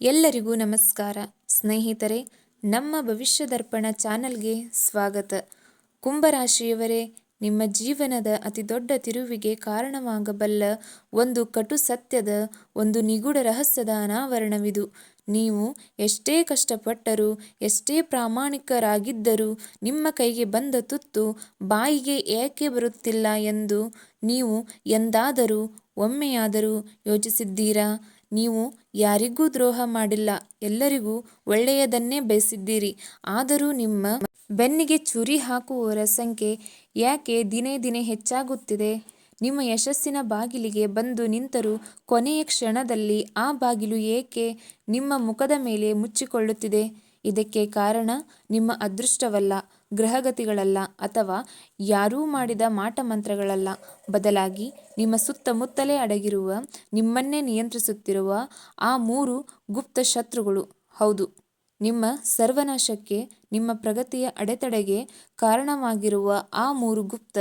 ಎಲ್ಲರಿಗೂ ನಮಸ್ಕಾರ ಸ್ನೇಹಿತರೆ, ನಮ್ಮ ಭವಿಷ್ಯ ದರ್ಪಣ ಚಾನಲ್ಗೆ ಸ್ವಾಗತ. ಕುಂಭರಾಶಿಯವರೇ, ನಿಮ್ಮ ಜೀವನದ ಅತಿದೊಡ್ಡ ತಿರುವಿಗೆ ಕಾರಣವಾಗಬಲ್ಲ ಒಂದು ಕಟು ಸತ್ಯದ, ಒಂದು ನಿಗೂಢ ರಹಸ್ಯದ ಅನಾವರಣವಿದು. ನೀವು ಎಷ್ಟೇ ಕಷ್ಟಪಟ್ಟರೂ, ಎಷ್ಟೇ ಪ್ರಾಮಾಣಿಕರಾಗಿದ್ದರೂ ನಿಮ್ಮ ಕೈಗೆ ಬಂದ ತುತ್ತು ಬಾಯಿಗೆ ಏಕೆ ಬರುತ್ತಿಲ್ಲ ಎಂದು ನೀವು ಎಂದಾದರೂ ಒಮ್ಮೆಯಾದರೂ ಯೋಚಿಸಿದ್ದೀರಾ? ನೀವು ಯಾರಿಗೂ ದ್ರೋಹ ಮಾಡಿಲ್ಲ, ಎಲ್ಲರಿಗೂ ಒಳ್ಳೆಯದನ್ನೇ ಬಯಸಿದ್ದೀರಿ. ಆದರೂ ನಿಮ್ಮ ಬೆನ್ನಿಗೆ ಚೂರಿ ಹಾಕುವವರ ಸಂಖ್ಯೆ ಯಾಕೆ ದಿನೇ ದಿನೇ ಹೆಚ್ಚಾಗುತ್ತಿದೆ? ನಿಮ್ಮ ಯಶಸ್ಸಿನ ಬಾಗಿಲಿಗೆ ಬಂದು ನಿಂತರೂ ಕೊನೆಯ ಕ್ಷಣದಲ್ಲಿ ಆ ಬಾಗಿಲು ಏಕೆ ನಿಮ್ಮ ಮುಖದ ಮೇಲೆ ಮುಚ್ಚಿಕೊಳ್ಳುತ್ತಿದೆ? ಇದಕ್ಕೆ ಕಾರಣ ನಿಮ್ಮ ಅದೃಷ್ಟವಲ್ಲ, ಗ್ರಹಗತಿಗಳಲ್ಲ, ಅಥವಾ ಯಾರೂ ಮಾಡಿದ ಮಾಟಮಂತ್ರಗಳಲ್ಲ. ಬದಲಾಗಿ ನಿಮ್ಮ ಸುತ್ತಮುತ್ತಲೇ ಅಡಗಿರುವ, ನಿಮ್ಮನ್ನೇ ನಿಯಂತ್ರಿಸುತ್ತಿರುವ ಆ 3 ಗುಪ್ತ ಶತ್ರುಗಳು. ಹೌದು, ನಿಮ್ಮ ಸರ್ವನಾಶಕ್ಕೆ, ನಿಮ್ಮ ಪ್ರಗತಿಯ ಅಡೆತಡೆಗೆ ಕಾರಣವಾಗಿರುವ ಆ 3 ಗುಪ್ತ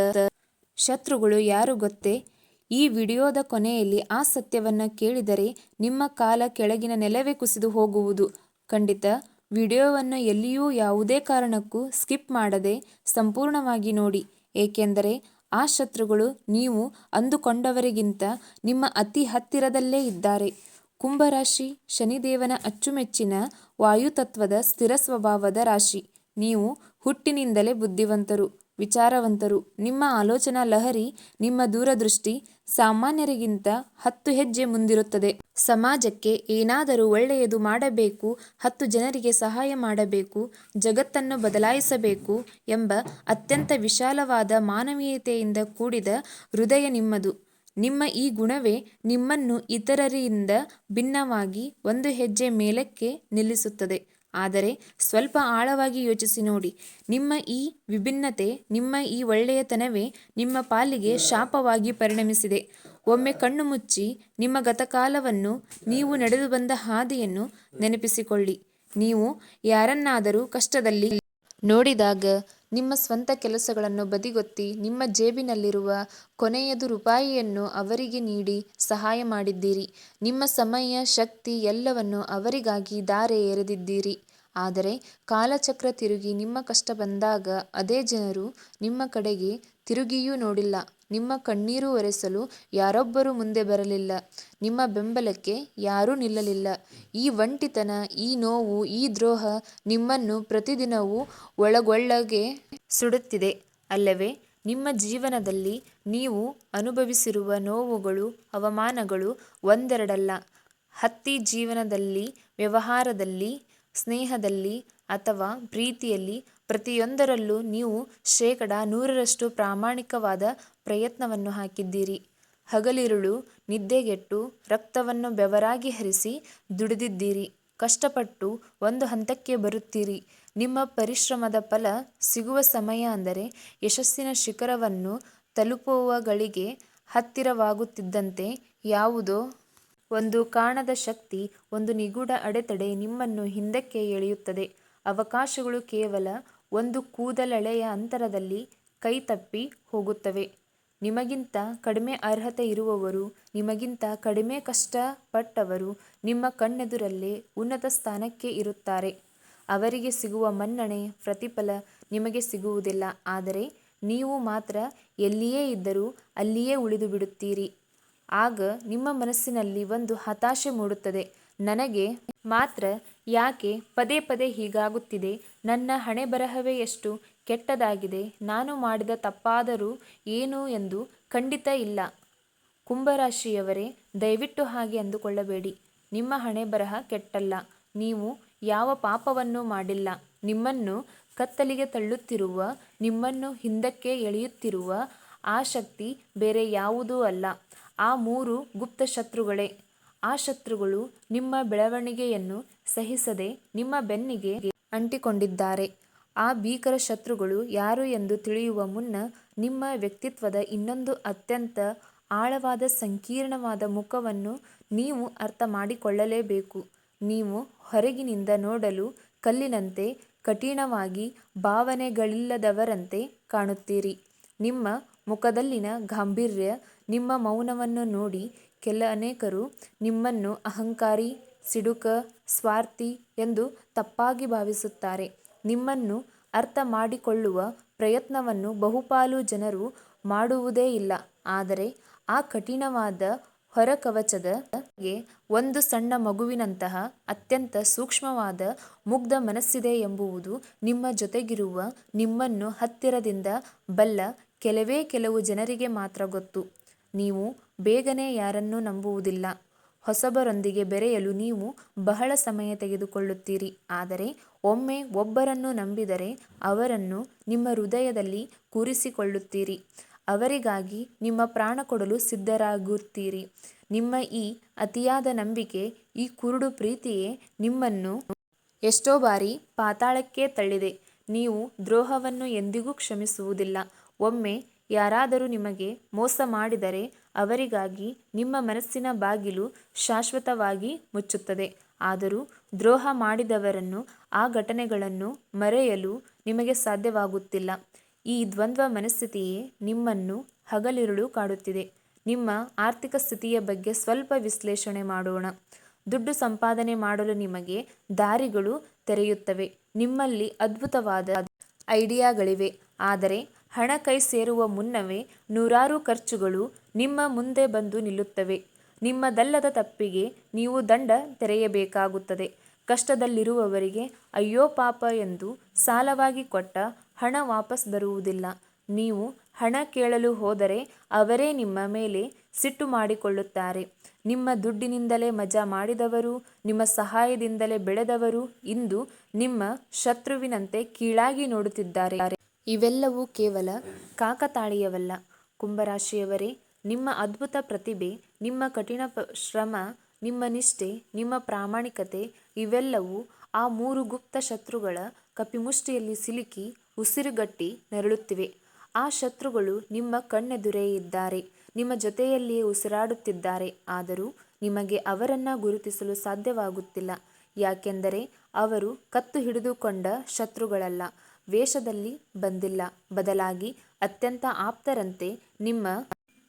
ಶತ್ರುಗಳು ಯಾರು ಗೊತ್ತೇ? ಈ ವಿಡಿಯೋದ ಕೊನೆಯಲ್ಲಿ ಆ ಸತ್ಯವನ್ನು ಕೇಳಿದರೆ ನಿಮ್ಮ ಕಾಲ ಕೆಳಗಿನ ನೆಲವೇ ಕುಸಿದು ಹೋಗುವುದು ಖಂಡಿತ. ವಿಡಿಯೋವನ್ನು ಎಲ್ಲಿಯೂ ಯಾವುದೇ ಕಾರಣಕ್ಕೂ ಸ್ಕಿಪ್ ಮಾಡದೆ ಸಂಪೂರ್ಣವಾಗಿ ನೋಡಿ, ಏಕೆಂದರೆ ಆ ಶತ್ರುಗಳು ನೀವು ಅಂದುಕೊಂಡವರಿಗಿಂತ ನಿಮ್ಮ ಅತಿ ಹತ್ತಿರದಲ್ಲೇ ಇದ್ದಾರೆ. ಕುಂಭರಾಶಿ ಶನಿದೇವನ ಅಚ್ಚುಮೆಚ್ಚಿನ ವಾಯುತತ್ವದ ಸ್ಥಿರ ಸ್ವಭಾವದ ರಾಶಿ. ನೀವು ಹುಟ್ಟಿನಿಂದಲೇ ಬುದ್ಧಿವಂತರು, ವಿಚಾರವಂತರು. ನಿಮ್ಮ ಆಲೋಚನಾ ಲಹರಿ, ನಿಮ್ಮ ದೂರದೃಷ್ಟಿ ಸಾಮಾನ್ಯರಿಗಿಂತ 10 ಹೆಜ್ಜೆ ಮುಂದಿರುತ್ತದೆ. ಸಮಾಜಕ್ಕೆ ಏನಾದರೂ ಒಳ್ಳೆಯದು ಮಾಡಬೇಕು, 10 ಜನರಿಗೆ ಸಹಾಯ ಮಾಡಬೇಕು, ಜಗತ್ತನ್ನು ಬದಲಾಯಿಸಬೇಕು ಎಂಬ ಅತ್ಯಂತ ವಿಶಾಲವಾದ ಮಾನವೀಯತೆಯಿಂದ ಕೂಡಿದ ಹೃದಯ ನಿಮ್ಮದು. ನಿಮ್ಮ ಈ ಗುಣವೇ ನಿಮ್ಮನ್ನು ಇತರರಿಂದ ಭಿನ್ನವಾಗಿ ಒಂದು ಹೆಜ್ಜೆ ಮೇಲಕ್ಕೆ ನಿಲ್ಲಿಸುತ್ತದೆ. ಆದರೆ ಸ್ವಲ್ಪ ಆಳವಾಗಿ ಯೋಚಿಸಿ ನೋಡಿ, ನಿಮ್ಮ ಈ ವಿಭಿನ್ನತೆ, ನಿಮ್ಮ ಈ ಒಳ್ಳೆಯತನವೇ ನಿಮ್ಮ ಪಾಲಿಗೆ ಶಾಪವಾಗಿ ಪರಿಣಮಿಸಿದೆ. ಒಮ್ಮೆ ಕಣ್ಣು ಮುಚ್ಚಿ ನಿಮ್ಮ ಗತಕಾಲವನ್ನು, ನೀವು ನಡೆದು ಬಂದ ಹಾದಿಯನ್ನು ನೆನಪಿಸಿಕೊಳ್ಳಿ. ನೀವು ಯಾರನ್ನಾದರೂ ಕಷ್ಟದಲ್ಲಿ ನೋಡಿದಾಗ ನಿಮ್ಮ ಸ್ವಂತ ಕೆಲಸಗಳನ್ನು ಬದಿಗೊತ್ತಿ, ನಿಮ್ಮ ಜೇಬಿನಲ್ಲಿರುವ ಕೊನೆಯದು ರೂಪಾಯಿಯನ್ನು ಅವರಿಗೆ ನೀಡಿ ಸಹಾಯ ಮಾಡಿದ್ದೀರಿ. ನಿಮ್ಮ ಸಮಯ, ಶಕ್ತಿ ಎಲ್ಲವನ್ನೂ ಅವರಿಗಾಗಿ ಧಾರೆ ಎರೆದಿದ್ದೀರಿ. ಆದರೆ ಕಾಲಚಕ್ರ ತಿರುಗಿ ನಿಮ್ಮ ಕಷ್ಟ ಬಂದಾಗ ಅದೇ ಜನರು ನಿಮ್ಮ ಕಡೆಗೆ ತಿರುಗಿಯೂ ನೋಡಿಲ್ಲ. ನಿಮ್ಮ ಕಣ್ಣೀರು ಒರೆಸಲು ಯಾರೊಬ್ಬರೂ ಮುಂದೆ ಬರಲಿಲ್ಲ. ನಿಮ್ಮ ಬೆಂಬಲಕ್ಕೆ ಯಾರೂ ನಿಲ್ಲಲಿಲ್ಲ. ಈ ಒಂಟಿತನ, ಈ ನೋವು, ಈ ದ್ರೋಹ ನಿಮ್ಮನ್ನು ಪ್ರತಿದಿನವೂ ಒಳಗೊಳಗೆ ಸುಡುತ್ತಿದೆ, ಅಲ್ಲವೇ? ನಿಮ್ಮ ಜೀವನದಲ್ಲಿ ನೀವು ಅನುಭವಿಸಿರುವ ನೋವುಗಳು, ಅವಮಾನಗಳು ಒಂದೆರಡಲ್ಲ. ಹತ್ತಿ ಜೀವನದಲ್ಲಿ, ವ್ಯವಹಾರದಲ್ಲಿ, ಸ್ನೇಹದಲ್ಲಿ ಅಥವಾ ಪ್ರೀತಿಯಲ್ಲಿ ಪ್ರತಿಯೊಂದರಲ್ಲೂ ನೀವು 100% ಪ್ರಾಮಾಣಿಕವಾದ ಪ್ರಯತ್ನವನ್ನು ಹಾಕಿದ್ದೀರಿ. ಹಗಲಿರುಳು ನಿದ್ದೆಗೆಟ್ಟು, ರಕ್ತವನ್ನು ಬೆವರಾಗಿ ಹರಿಸಿ ದುಡಿದಿದ್ದೀರಿ. ಕಷ್ಟಪಟ್ಟು ಒಂದು ಹಂತಕ್ಕೆ ಬರುತ್ತೀರಿ. ನಿಮ್ಮ ಪರಿಶ್ರಮದ ಫಲ ಸಿಗುವ ಸಮಯ, ಅಂದರೆ ಯಶಸ್ಸಿನ ಶಿಖರವನ್ನು ತಲುಪುವ ಗಳಿಗೆ ಹತ್ತಿರವಾಗುತ್ತಿದ್ದಂತೆ ಯಾವುದೋ ಒಂದು ಕಾಣದ ಶಕ್ತಿ, ಒಂದು ನಿಗೂಢ ಅಡೆತಡೆ ನಿಮ್ಮನ್ನು ಹಿಂದಕ್ಕೆ ಎಳೆಯುತ್ತದೆ. ಅವಕಾಶಗಳು ಕೇವಲ ಒಂದು ಕೂದಲೆಳೆಯ ಅಂತರದಲ್ಲಿ ಕೈತಪ್ಪಿ ಹೋಗುತ್ತವೆ. ನಿಮಗಿಂತ ಕಡಿಮೆ ಅರ್ಹತೆ ಇರುವವರು, ನಿಮಗಿಂತ ಕಡಿಮೆ ಕಷ್ಟಪಟ್ಟವರು ನಿಮ್ಮ ಕಣ್ಣೆದುರಲ್ಲೇ ಉನ್ನತ ಸ್ಥಾನಕ್ಕೆ ಇರುತ್ತಾರೆ. ಅವರಿಗೆ ಸಿಗುವ ಮನ್ನಣೆ, ಪ್ರತಿಫಲ ನಿಮಗೆ ಸಿಗುವುದಿಲ್ಲ. ಆದರೆ ನೀವು ಮಾತ್ರ ಎಲ್ಲಿಯೇ ಇದ್ದರೂ ಅಲ್ಲಿಯೇ ಉಳಿದು ಬಿಡುತ್ತೀರಿ. ಆಗ ನಿಮ್ಮ ಮನಸ್ಸಿನಲ್ಲಿ ಒಂದು ಹತಾಶೆ ಮೂಡುತ್ತದೆ. ನನಗೆ ಮಾತ್ರ ಯಾಕೆ ಪದೇ ಪದೇ ಹೀಗಾಗುತ್ತಿದೆ? ನನ್ನ ಹಣೆಬರಹವೇ ಎಷ್ಟು ಕೆಟ್ಟದಾಗಿದೆ? ನಾನು ಮಾಡಿದ ತಪ್ಪಾದರೂ ಏನು ಎಂದು? ಖಂಡಿತ ಇಲ್ಲ. ಕುಂಭರಾಶಿಯವರೇ, ದಯವಿಟ್ಟು ಹಾಗೆ ಅಂದುಕೊಳ್ಳಬೇಡಿ. ನಿಮ್ಮ ಹಣೆಬರಹ ಕೆಟ್ಟಲ್ಲ. ನೀವು ಯಾವ ಪಾಪವನ್ನೂ ಮಾಡಿಲ್ಲ. ನಿಮ್ಮನ್ನು ಕತ್ತಲಿಗೆ ತಳ್ಳುತ್ತಿರುವ, ನಿಮ್ಮನ್ನು ಹಿಂದಕ್ಕೆ ಎಳೆಯುತ್ತಿರುವ ಆ ಶಕ್ತಿ ಬೇರೆ ಯಾವುದೂ ಅಲ್ಲ, ಆ 3 ಗುಪ್ತ ಶತ್ರುಗಳೇ. ಆ ಶತ್ರುಗಳು ನಿಮ್ಮ ಬೆಳವಣಿಗೆಯನ್ನು ಸಹಿಸದೆ ನಿಮ್ಮ ಬೆನ್ನಿಗೆ ಅಂಟಿಕೊಂಡಿದ್ದಾರೆ. ಆ ಭೀಕರ ಶತ್ರುಗಳು ಯಾರು ಎಂದು ತಿಳಿಯುವ ಮುನ್ನ ನಿಮ್ಮ ವ್ಯಕ್ತಿತ್ವದ ಇನ್ನೊಂದು ಅತ್ಯಂತ ಆಳವಾದ, ಸಂಕೀರ್ಣವಾದ ಮುಖವನ್ನು ನೀವು ಅರ್ಥ ಮಾಡಿಕೊಳ್ಳಲೇಬೇಕು. ನೀವು ಹೊರಗಿನಿಂದ ನೋಡಲು ಕಲ್ಲಿನಂತೆ, ಕಠಿಣವಾಗಿ, ಭಾವನೆಗಳಿಲ್ಲದವರಂತೆ ಕಾಣುತ್ತೀರಿ. ನಿಮ್ಮ ಮುಖದಲ್ಲಿನ ಗಾಂಭೀರ್ಯ, ನಿಮ್ಮ ಮೌನವನ್ನು ನೋಡಿ ಅನೇಕರು ನಿಮ್ಮನ್ನು ಅಹಂಕಾರಿ, ಸಿಡುಕ, ಸ್ವಾರ್ಥಿ ಎಂದು ತಪ್ಪಾಗಿ ಭಾವಿಸುತ್ತಾರೆ. ನಿಮ್ಮನ್ನು ಅರ್ಥ ಮಾಡಿಕೊಳ್ಳುವ ಪ್ರಯತ್ನವನ್ನು ಬಹುಪಾಲು ಜನರು ಮಾಡುವುದೇ ಇಲ್ಲ. ಆದರೆ ಆ ಕಠಿಣವಾದ ಹೊರಕವಚದ ಗೆ ಒಂದು ಸಣ್ಣ ಮಗುವಿನಂತಹ ಅತ್ಯಂತ ಸೂಕ್ಷ್ಮವಾದ ಮುಗ್ಧ ಮನಸ್ಸಿದೆ ಎಂಬುವುದು ನಿಮ್ಮ ಜೊತೆಗಿರುವ ನಿಮ್ಮನ್ನು ಹತ್ತಿರದಿಂದ ಬಲ್ಲ ಕೆಲವು ಜನರಿಗೆ ಮಾತ್ರ ಗೊತ್ತು. ನೀವು ಬೇಗನೆ ಯಾರನ್ನೂ ನಂಬುವುದಿಲ್ಲ. ಹೊಸಬರೊಂದಿಗೆ ಬೆರೆಯಲು ನೀವು ಬಹಳ ಸಮಯ ತೆಗೆದುಕೊಳ್ಳುತ್ತೀರಿ. ಆದರೆ ಒಮ್ಮೆ ಒಬ್ಬರನ್ನು ನಂಬಿದರೆ ಅವರನ್ನು ನಿಮ್ಮ ಹೃದಯದಲ್ಲಿ ಕೂರಿಸಿಕೊಳ್ಳುತ್ತೀರಿ. ಅವರಿಗಾಗಿ ನಿಮ್ಮ ಪ್ರಾಣ ಕೊಡಲು ಸಿದ್ಧರಾಗುತ್ತೀರಿ. ನಿಮ್ಮ ಈ ಅತಿಯಾದ ನಂಬಿಕೆ, ಈ ಕುರುಡು ಪ್ರೀತಿಯೇ ನಿಮ್ಮನ್ನು ಎಷ್ಟೋ ಬಾರಿ ಪಾತಾಳಕ್ಕೆ ತಳ್ಳಿದೆ. ನೀವು ದ್ರೋಹವನ್ನು ಎಂದಿಗೂ ಕ್ಷಮಿಸುವುದಿಲ್ಲ. ಒಮ್ಮೆ ಯಾರಾದರೂ ನಿಮಗೆ ಮೋಸ ಮಾಡಿದರೆ ಅವರಿಗಾಗಿ ನಿಮ್ಮ ಮನಸ್ಸಿನ ಬಾಗಿಲು ಶಾಶ್ವತವಾಗಿ ಮುಚ್ಚುತ್ತದೆ. ಆದರೂ ದ್ರೋಹ ಮಾಡಿದವರನ್ನು, ಆ ಘಟನೆಗಳನ್ನು ಮರೆಯಲು ನಿಮಗೆ ಸಾಧ್ಯವಾಗುತ್ತಿಲ್ಲ. ಈ ದ್ವಂದ್ವ ಮನಸ್ಥಿತಿಯೇ ನಿಮ್ಮನ್ನು ಹಗಲಿರುಳು ಕಾಡುತ್ತಿದೆ. ನಿಮ್ಮ ಆರ್ಥಿಕ ಸ್ಥಿತಿಯ ಬಗ್ಗೆ ಸ್ವಲ್ಪ ವಿಶ್ಲೇಷಣೆ ಮಾಡೋಣ. ದುಡ್ಡು ಸಂಪಾದನೆ ಮಾಡಲು ನಿಮಗೆ ದಾರಿಗಳು ತೆರೆಯುತ್ತವೆ. ನಿಮ್ಮಲ್ಲಿ ಅದ್ಭುತವಾದ ಐಡಿಯಾಗಳಿವೆ. ಆದರೆ ಹಣ ಕೈ ಸೇರುವ ಮುನ್ನವೇ ನೂರಾರು ಖರ್ಚುಗಳು ನಿಮ್ಮ ಮುಂದೆ ಬಂದು ನಿಲ್ಲುತ್ತವೆ. ನಿಮ್ಮದಲ್ಲದ ತಪ್ಪಿಗೆ ನೀವು ದಂಡ ತೆರೆಯಬೇಕಾಗುತ್ತದೆ. ಕಷ್ಟದಲ್ಲಿರುವವರಿಗೆ ಅಯ್ಯೋ ಪಾಪ ಎಂದು ಸಾಲವಾಗಿ ಕೊಟ್ಟ ಹಣ ವಾಪಸ್ ಬರುವುದಿಲ್ಲ. ನೀವು ಹಣ ಕೇಳಲು ಹೋದರೆ ಅವರೇ ನಿಮ್ಮ ಮೇಲೆ ಸಿಟ್ಟು ಮಾಡಿಕೊಳ್ಳುತ್ತಾರೆ. ನಿಮ್ಮ ದುಡ್ಡಿನಿಂದಲೇ ಮಜಾ ಮಾಡಿದವರು, ನಿಮ್ಮ ಸಹಾಯದಿಂದಲೇ ಬೆಳೆದವರು ಇಂದು ನಿಮ್ಮ ಶತ್ರುವಿನಂತೆ ಕೀಳಾಗಿ ನೋಡುತ್ತಿದ್ದಾರೆ. ಇವೆಲ್ಲವೂ ಕೇವಲ ಕಾಕತಾಳೀಯವಲ್ಲ. ಕುಂಭರಾಶಿಯವರೇ, ನಿಮ್ಮ ಅದ್ಭುತ ಪ್ರತಿಭೆ, ನಿಮ್ಮ ಕಠಿಣ ಶ್ರಮ, ನಿಮ್ಮ ನಿಷ್ಠೆ, ನಿಮ್ಮ ಪ್ರಾಮಾಣಿಕತೆ ಇವೆಲ್ಲವೂ ಆ 3 ಗುಪ್ತ ಶತ್ರುಗಳ ಕಪಿಮುಷ್ಟಿಯಲ್ಲಿ ಸಿಲುಕಿ ಉಸಿರುಗಟ್ಟಿ ನರಳುತ್ತಿವೆ. ಆ ಶತ್ರುಗಳು ನಿಮ್ಮ ಕಣ್ಣೆದುರೇ ಇದ್ದಾರೆ. ನಿಮ್ಮ ಜೊತೆಯಲ್ಲಿಯೇ ಉಸಿರಾಡುತ್ತಿದ್ದಾರೆ. ಆದರೂ ನಿಮಗೆ ಅವರನ್ನು ಗುರುತಿಸಲು ಸಾಧ್ಯವಾಗುತ್ತಿಲ್ಲ. ಯಾಕೆಂದರೆ ಅವರು ಕತ್ತು ಹಿಡಿದುಕೊಂಡ ಶತ್ರುಗಳಲ್ಲ, ವೇಷದಲ್ಲಿ ಬಂದಿಲ್ಲ. ಬದಲಾಗಿ ಅತ್ಯಂತ ಆಪ್ತರಂತೆ, ನಿಮ್ಮ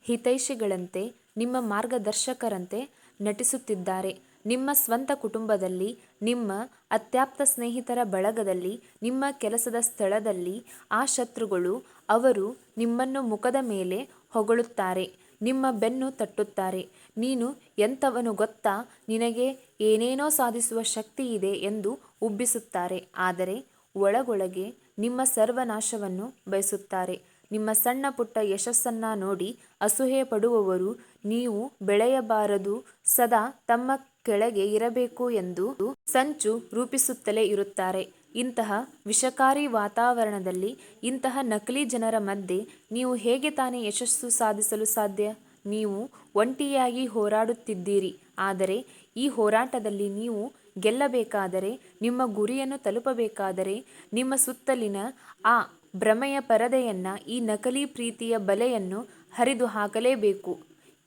ಹಿತೈಷಿಗಳಂತೆ, ನಿಮ್ಮ ಮಾರ್ಗದರ್ಶಕರಂತೆ ನಟಿಸುತ್ತಿದ್ದಾರೆ. ನಿಮ್ಮ ಸ್ವಂತ ಕುಟುಂಬದಲ್ಲಿ, ನಿಮ್ಮ ಅತ್ಯಾಪ್ತ ಸ್ನೇಹಿತರ ಬಳಗದಲ್ಲಿ, ನಿಮ್ಮ ಕೆಲಸದ ಸ್ಥಳದಲ್ಲಿ ಆ ಶತ್ರುಗಳು ಅವರು ನಿಮ್ಮನ್ನು ಮುಖದ ಮೇಲೆ ಹೊಗಳುತ್ತಾರೆ, ನಿಮ್ಮ ಬೆನ್ನು ತಟ್ಟುತ್ತಾರೆ. ನೀನು ಎಂಥವನು ಗೊತ್ತಾ, ನಿನಗೆ ಏನೇನೋ ಸಾಧಿಸುವ ಶಕ್ತಿ ಇದೆ ಎಂದು ಉಬ್ಬಿಸುತ್ತಾರೆ. ಆದರೆ ಒಳಗೊಳಗೆ ನಿಮ್ಮ ಸರ್ವನಾಶವನ್ನು ಬಯಸುತ್ತಾರೆ. ನಿಮ್ಮ ಸಣ್ಣ ಪುಟ್ಟ ಯಶಸ್ಸನ್ನು ನೋಡಿ ಅಸೂಯೆ ಪಡುವವರು ನೀವು ಬೆಳೆಯಬಾರದು, ಸದಾ ತಮ್ಮ ಕೆಳಗೆ ಇರಬೇಕು ಎಂದು ಸಂಚು ರೂಪಿಸುತ್ತಲೇ ಇರುತ್ತಾರೆ. ಇಂತಹ ವಿಷಕಾರಿ ವಾತಾವರಣದಲ್ಲಿ, ಇಂತಹ ನಕಲಿ ಜನರ ಮಧ್ಯೆ ನೀವು ಹೇಗೆ ತಾನೇ ಯಶಸ್ಸು ಸಾಧಿಸಲು ಸಾಧ್ಯ? ನೀವು ಒಂಟಿಯಾಗಿ ಹೋರಾಡುತ್ತಿದ್ದೀರಿ. ಆದರೆ ಈ ಹೋರಾಟದಲ್ಲಿ ನೀವು ಗೆಲ್ಲಬೇಕಾದರೆ, ನಿಮ್ಮ ಗುರಿಯನ್ನು ತಲುಪಬೇಕಾದರೆ, ನಿಮ್ಮ ಸುತ್ತಲಿನ ಆ ಭ್ರಮೆಯ ಪರದೆಯನ್ನು, ಈ ನಕಲಿ ಪ್ರೀತಿಯ ಬಲೆಯನ್ನು ಹರಿದು ಹಾಕಲೇಬೇಕು.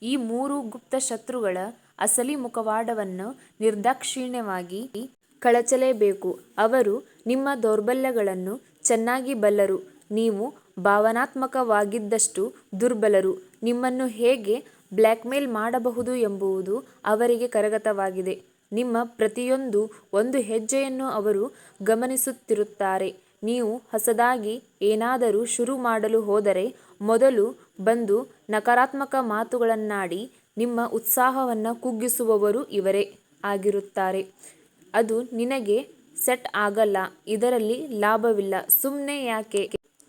ಈ 3 ಗುಪ್ತ ಶತ್ರುಗಳ ಅಸಲಿ ಮುಖವಾಡವನ್ನು ನಿರ್ದಾಕ್ಷಿಣ್ಯವಾಗಿ ಕಳಚಲೇಬೇಕು. ಅವರು ನಿಮ್ಮ ದೌರ್ಬಲ್ಯಗಳನ್ನು ಚೆನ್ನಾಗಿ ಬಲ್ಲರು. ನೀವು ಭಾವನಾತ್ಮಕವಾಗಿದ್ದಷ್ಟು ದುರ್ಬಲರು. ನಿಮ್ಮನ್ನು ಹೇಗೆ ಬ್ಲ್ಯಾಕ್ಮೇಲ್ ಮಾಡಬಹುದು ಎಂಬುದು ಅವರಿಗೆ ಕರಗತವಾಗಿದೆ. ನಿಮ್ಮ ಒಂದು ಹೆಜ್ಜೆಯನ್ನು ಅವರು ಗಮನಿಸುತ್ತಿರುತ್ತಾರೆ. ನೀವು ಹೊಸದಾಗಿ ಏನಾದರೂ ಶುರು ಮಾಡಲು ಹೋದರೆ ಮೊದಲು ಬಂದು ನಕಾರಾತ್ಮಕ ಮಾತುಗಳನ್ನಾಡಿ ನಿಮ್ಮ ಉತ್ಸಾಹವನ್ನು ಕುಗ್ಗಿಸುವವರು ಇವರೇ ಆಗಿರುತ್ತಾರೆ. ಅದು ನಿನಗೆ ಸೆಟ್ ಆಗಲ್ಲ, ಇದರಲ್ಲಿ ಲಾಭವಿಲ್ಲ, ಸುಮ್ಮನೆ ಯಾಕೆ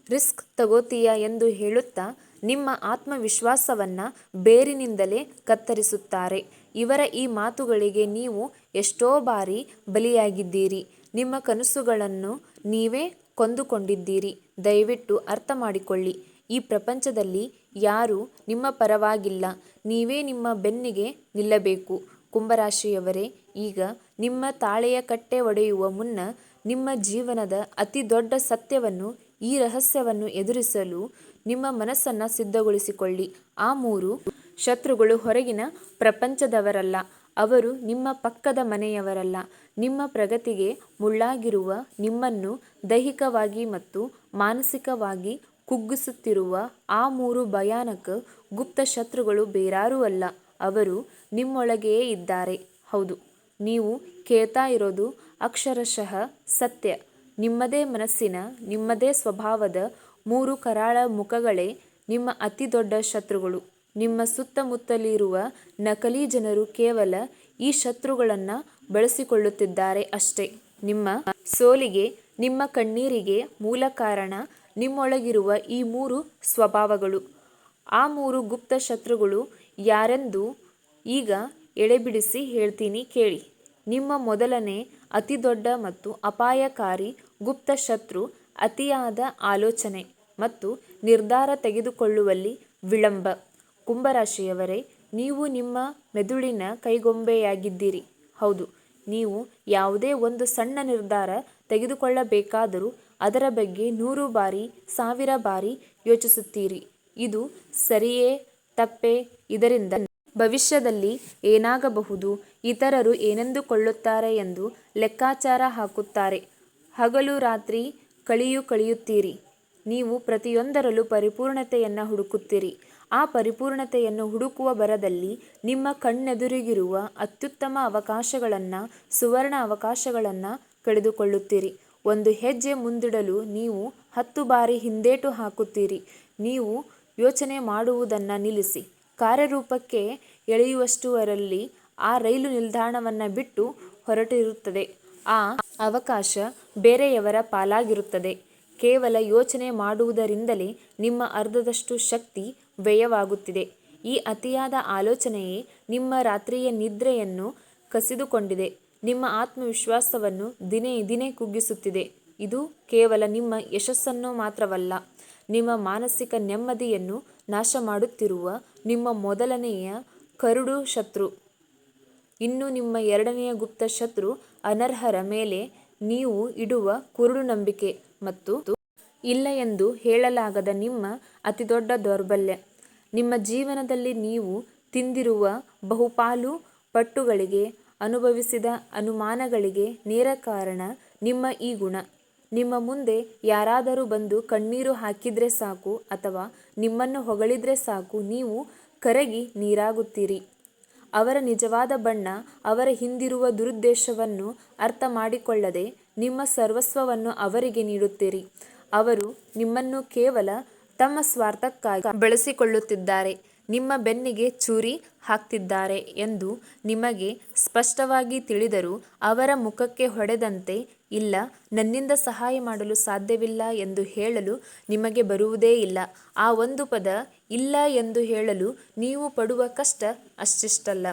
ರಿಸ್ಕ್ ತಗೋತೀಯ ಎಂದು ಹೇಳುತ್ತಾ ನಿಮ್ಮ ಆತ್ಮವಿಶ್ವಾಸವನ್ನು ಬೇರಿನಿಂದಲೇ ಕತ್ತರಿಸುತ್ತಾರೆ. ಇವರ ಈ ಮಾತುಗಳಿಗೆ ನೀವು ಎಷ್ಟೋ ಬಾರಿ ಬಲಿಯಾಗಿದ್ದೀರಿ. ನಿಮ್ಮ ಕನಸುಗಳನ್ನು ನೀವೇ ಕೊಂದುಕೊಂಡಿದ್ದೀರಿ. ದಯವಿಟ್ಟು ಅರ್ಥ ಮಾಡಿಕೊಳ್ಳಿ, ಈ ಪ್ರಪಂಚದಲ್ಲಿ ಯಾರೂ ನಿಮ್ಮ ಪರವಾಗಿಲ್ಲ. ನೀವೇ ನಿಮ್ಮ ಬೆನ್ನಿಗೆ ನಿಲ್ಲಬೇಕು. ಕುಂಭರಾಶಿಯವರೇ, ಈಗ ನಿಮ್ಮ ತಾಳೆಯ ಕಟ್ಟೆ ಒಡೆಯುವ ಮುನ್ನ ನಿಮ್ಮ ಜೀವನದ ಅತಿ ದೊಡ್ಡ ಸತ್ಯವನ್ನು, ಈ ರಹಸ್ಯವನ್ನು ಎದುರಿಸಲು ನಿಮ್ಮ ಮನಸ್ಸನ್ನು ಸಿದ್ಧಗೊಳಿಸಿಕೊಳ್ಳಿ. ಆ 3 ಶತ್ರುಗಳು ಹೊರಗಿನ ಪ್ರಪಂಚದವರಲ್ಲ. ಅವರು ನಿಮ್ಮ ಪಕ್ಕದ ಮನೆಯವರಲ್ಲ. ನಿಮ್ಮ ಪ್ರಗತಿಗೆ ಮುಳ್ಳಾಗಿರುವ, ನಿಮ್ಮನ್ನು ದೈಹಿಕವಾಗಿ ಮತ್ತು ಮಾನಸಿಕವಾಗಿ ಕುಗ್ಗಿಸುತ್ತಿರುವ ಆ 3 ಭಯಾನಕ ಗುಪ್ತ ಶತ್ರುಗಳು ಬೇರಾರೂ ಅಲ್ಲ. ಅವರು ನಿಮ್ಮೊಳಗೆಯೇ ಇದ್ದಾರೆ. ಹೌದು, ನೀವು ಕೇಳ್ತಾ ಇರೋದು ಅಕ್ಷರಶಃ ಸತ್ಯ. ನಿಮ್ಮದೇ ಮನಸ್ಸಿನ, ನಿಮ್ಮದೇ ಸ್ವಭಾವದ 3 ಕರಾಳ ಮುಖಗಳೇ ನಿಮ್ಮ ಅತಿ ದೊಡ್ಡ ಶತ್ರುಗಳು. ನಿಮ್ಮ ಸುತ್ತಮುತ್ತಲಿರುವ ನಕಲಿ ಜನರು ಕೇವಲ ಈ ಶತ್ರುಗಳನ್ನು ಬಳಸಿಕೊಳ್ಳುತ್ತಿದ್ದಾರೆ ಅಷ್ಟೇ. ನಿಮ್ಮ ಸೋಲಿಗೆ, ನಿಮ್ಮ ಕಣ್ಣೀರಿಗೆ ಮೂಲ ಕಾರಣ ನಿಮ್ಮೊಳಗಿರುವ ಈ 3 ಸ್ವಭಾವಗಳು. ಆ 3 ಗುಪ್ತ ಶತ್ರುಗಳು ಯಾರೆಂದು ಈಗ ಎಳೆಬಿಡಿಸಿ ಹೇಳ್ತೀನಿ ಕೇಳಿ. ನಿಮ್ಮ ಮೊದಲನೇ ಅತಿ ದೊಡ್ಡ ಮತ್ತು ಅಪಾಯಕಾರಿ ಗುಪ್ತ ಶತ್ರು ಅತಿಯಾದ ಆಲೋಚನೆ ಮತ್ತು ನಿರ್ಧಾರ ತೆಗೆದುಕೊಳ್ಳುವಲ್ಲಿ ವಿಳಂಬ. ಕುಂಭರಾಶಿಯವರೇ, ನೀವು ನಿಮ್ಮ ಮೆದುಳಿನ ಕೈಗೊಂಬೆಯಾಗಿದ್ದೀರಿ. ಹೌದು, ನೀವು ಯಾವುದೇ ಒಂದು ಸಣ್ಣ ನಿರ್ಧಾರ ತೆಗೆದುಕೊಳ್ಳಬೇಕಾದರೂ ಅದರ ಬಗ್ಗೆ 100 ಬಾರಿ 1000 ಬಾರಿ ಯೋಚಿಸುತ್ತೀರಿ. ಇದು ಸರಿಯೇ ತಪ್ಪೇ, ಇದರಿಂದ ಭವಿಷ್ಯದಲ್ಲಿ ಏನಾಗಬಹುದು, ಇತರರು ಏನೆಂದುಕೊಳ್ಳುತ್ತಾರೆ ಎಂದು ಲೆಕ್ಕಾಚಾರ ಹಾಕುತ್ತಾರೆ. ಹಗಲು ರಾತ್ರಿ ಕಳೆಯುತ್ತೀರಿ. ನೀವು ಪ್ರತಿಯೊಂದರಲ್ಲೂ ಪರಿಪೂರ್ಣತೆಯನ್ನು ಹುಡುಕುತ್ತೀರಿ. ಆ ಪರಿಪೂರ್ಣತೆಯನ್ನು ಹುಡುಕುವ ಭರದಲ್ಲಿ ನಿಮ್ಮ ಕಣ್ಣೆದುರಿಗಿರುವ ಅತ್ಯುತ್ತಮ ಅವಕಾಶಗಳನ್ನು, ಸುವರ್ಣ ಅವಕಾಶಗಳನ್ನು ಕಳೆದುಕೊಳ್ಳುತ್ತೀರಿ. ಒಂದು ಹೆಜ್ಜೆ ಮುಂದಿಡಲು ನೀವು 10 ಬಾರಿ ಹಿಂದೇಟು ಹಾಕುತ್ತೀರಿ. ನೀವು ಯೋಚನೆ ಮಾಡುವುದನ್ನು ನಿಲ್ಲಿಸಿ ಕಾರ್ಯರೂಪಕ್ಕೆ ಎಳೆಯುವಷ್ಟರಲ್ಲಿ ಆ ರೈಲು ನಿಲ್ದಾಣವನ್ನು ಬಿಟ್ಟು ಹೊರಟಿರುತ್ತದೆ. ಆ ಅವಕಾಶ ಬೇರೆಯವರ ಪಾಲಾಗಿರುತ್ತದೆ. ಕೇವಲ ಯೋಚನೆ ಮಾಡುವುದರಿಂದಲೇ ನಿಮ್ಮ ಅರ್ಧದಷ್ಟು ಶಕ್ತಿ ವ್ಯಯವಾಗುತ್ತಿದೆ. ಈ ಅತಿಯಾದ ಆಲೋಚನೆಯೇ ನಿಮ್ಮ ರಾತ್ರಿಯ ನಿದ್ರೆಯನ್ನು ಕಸಿದುಕೊಂಡಿದೆ. ನಿಮ್ಮ ಆತ್ಮವಿಶ್ವಾಸವನ್ನು ದಿನೇ ದಿನೇ ಕುಗ್ಗಿಸುತ್ತಿದೆ. ಇದು ಕೇವಲ ನಿಮ್ಮ ಯಶಸ್ಸನ್ನು ಮಾತ್ರವಲ್ಲ, ನಿಮ್ಮ ಮಾನಸಿಕ ನೆಮ್ಮದಿಯನ್ನು ನಾಶ ಮಾಡುತ್ತಿರುವ ನಿಮ್ಮ ಮೊದಲನೆಯ ಕರಡು ಶತ್ರು. ಇನ್ನು ನಿಮ್ಮ ಎರಡನೆಯ ಗುಪ್ತ ಶತ್ರು ಅನರ್ಹರ ಮೇಲೆ ನೀವು ಇಡುವ ಕುರುಡು ನಂಬಿಕೆ ಮತ್ತು ಇಲ್ಲ ಎಂದು ಹೇಳಲಾಗದ ನಿಮ್ಮ ಅತಿದೊಡ್ಡ ದೌರ್ಬಲ್ಯ. ನಿಮ್ಮ ಜೀವನದಲ್ಲಿ ನೀವು ತಿಂದಿರುವ ಬಹುಪಾಲು ಪಟ್ಟುಗಳಿಗೆ, ಅನುಭವಿಸಿದ ಅನುಮಾನಗಳಿಗೆ ನೇರ ಕಾರಣ ನಿಮ್ಮ ಈ ಗುಣ. ನಿಮ್ಮ ಮುಂದೆ ಯಾರಾದರೂ ಬಂದು ಕಣ್ಣೀರು ಹಾಕಿದ್ರೆ ಸಾಕು ಅಥವಾ ನಿಮ್ಮನ್ನು ಹೊಗಳಿದ್ರೆ ಸಾಕು, ನೀವು ಕರಗಿ ನೀರಾಗುತ್ತೀರಿ. ಅವರ ನಿಜವಾದ ಬಣ್ಣ, ಅವರ ಹಿಂದಿರುವ ದುರುದ್ದೇಶವನ್ನು ಅರ್ಥ ಮಾಡಿಕೊಳ್ಳದೆ ನಿಮ್ಮ ಸರ್ವಸ್ವವನ್ನು ಅವರಿಗೆ ನೀಡುತ್ತೀರಿ. ಅವರು ನಿಮ್ಮನ್ನು ಕೇವಲ ತಮ್ಮ ಸ್ವಾರ್ಥಕ್ಕಾಗಿ ಬಳಸಿಕೊಳ್ಳುತ್ತಿದ್ದಾರೆ, ನಿಮ್ಮ ಬೆನ್ನಿಗೆ ಚೂರಿ ಹಾಕ್ತಿದ್ದಾರೆ ಎಂದು ನಿಮಗೆ ಸ್ಪಷ್ಟವಾಗಿ ತಿಳಿದರೂ ಅವರ ಮುಖಕ್ಕೆ ಹೊಡೆದಂತೆ ಇಲ್ಲ, ನನ್ನಿಂದ ಸಹಾಯ ಮಾಡಲು ಸಾಧ್ಯವಿಲ್ಲ ಎಂದು ಹೇಳಲು ನಿಮಗೆ ಬರುವುದೇ ಇಲ್ಲ. ಆ ಒಂದು ಪದ ಇಲ್ಲ ಎಂದು ಹೇಳಲು ನೀವು ಪಡುವ ಕಷ್ಟ ಅಷ್ಟಿಷ್ಟಲ್ಲ.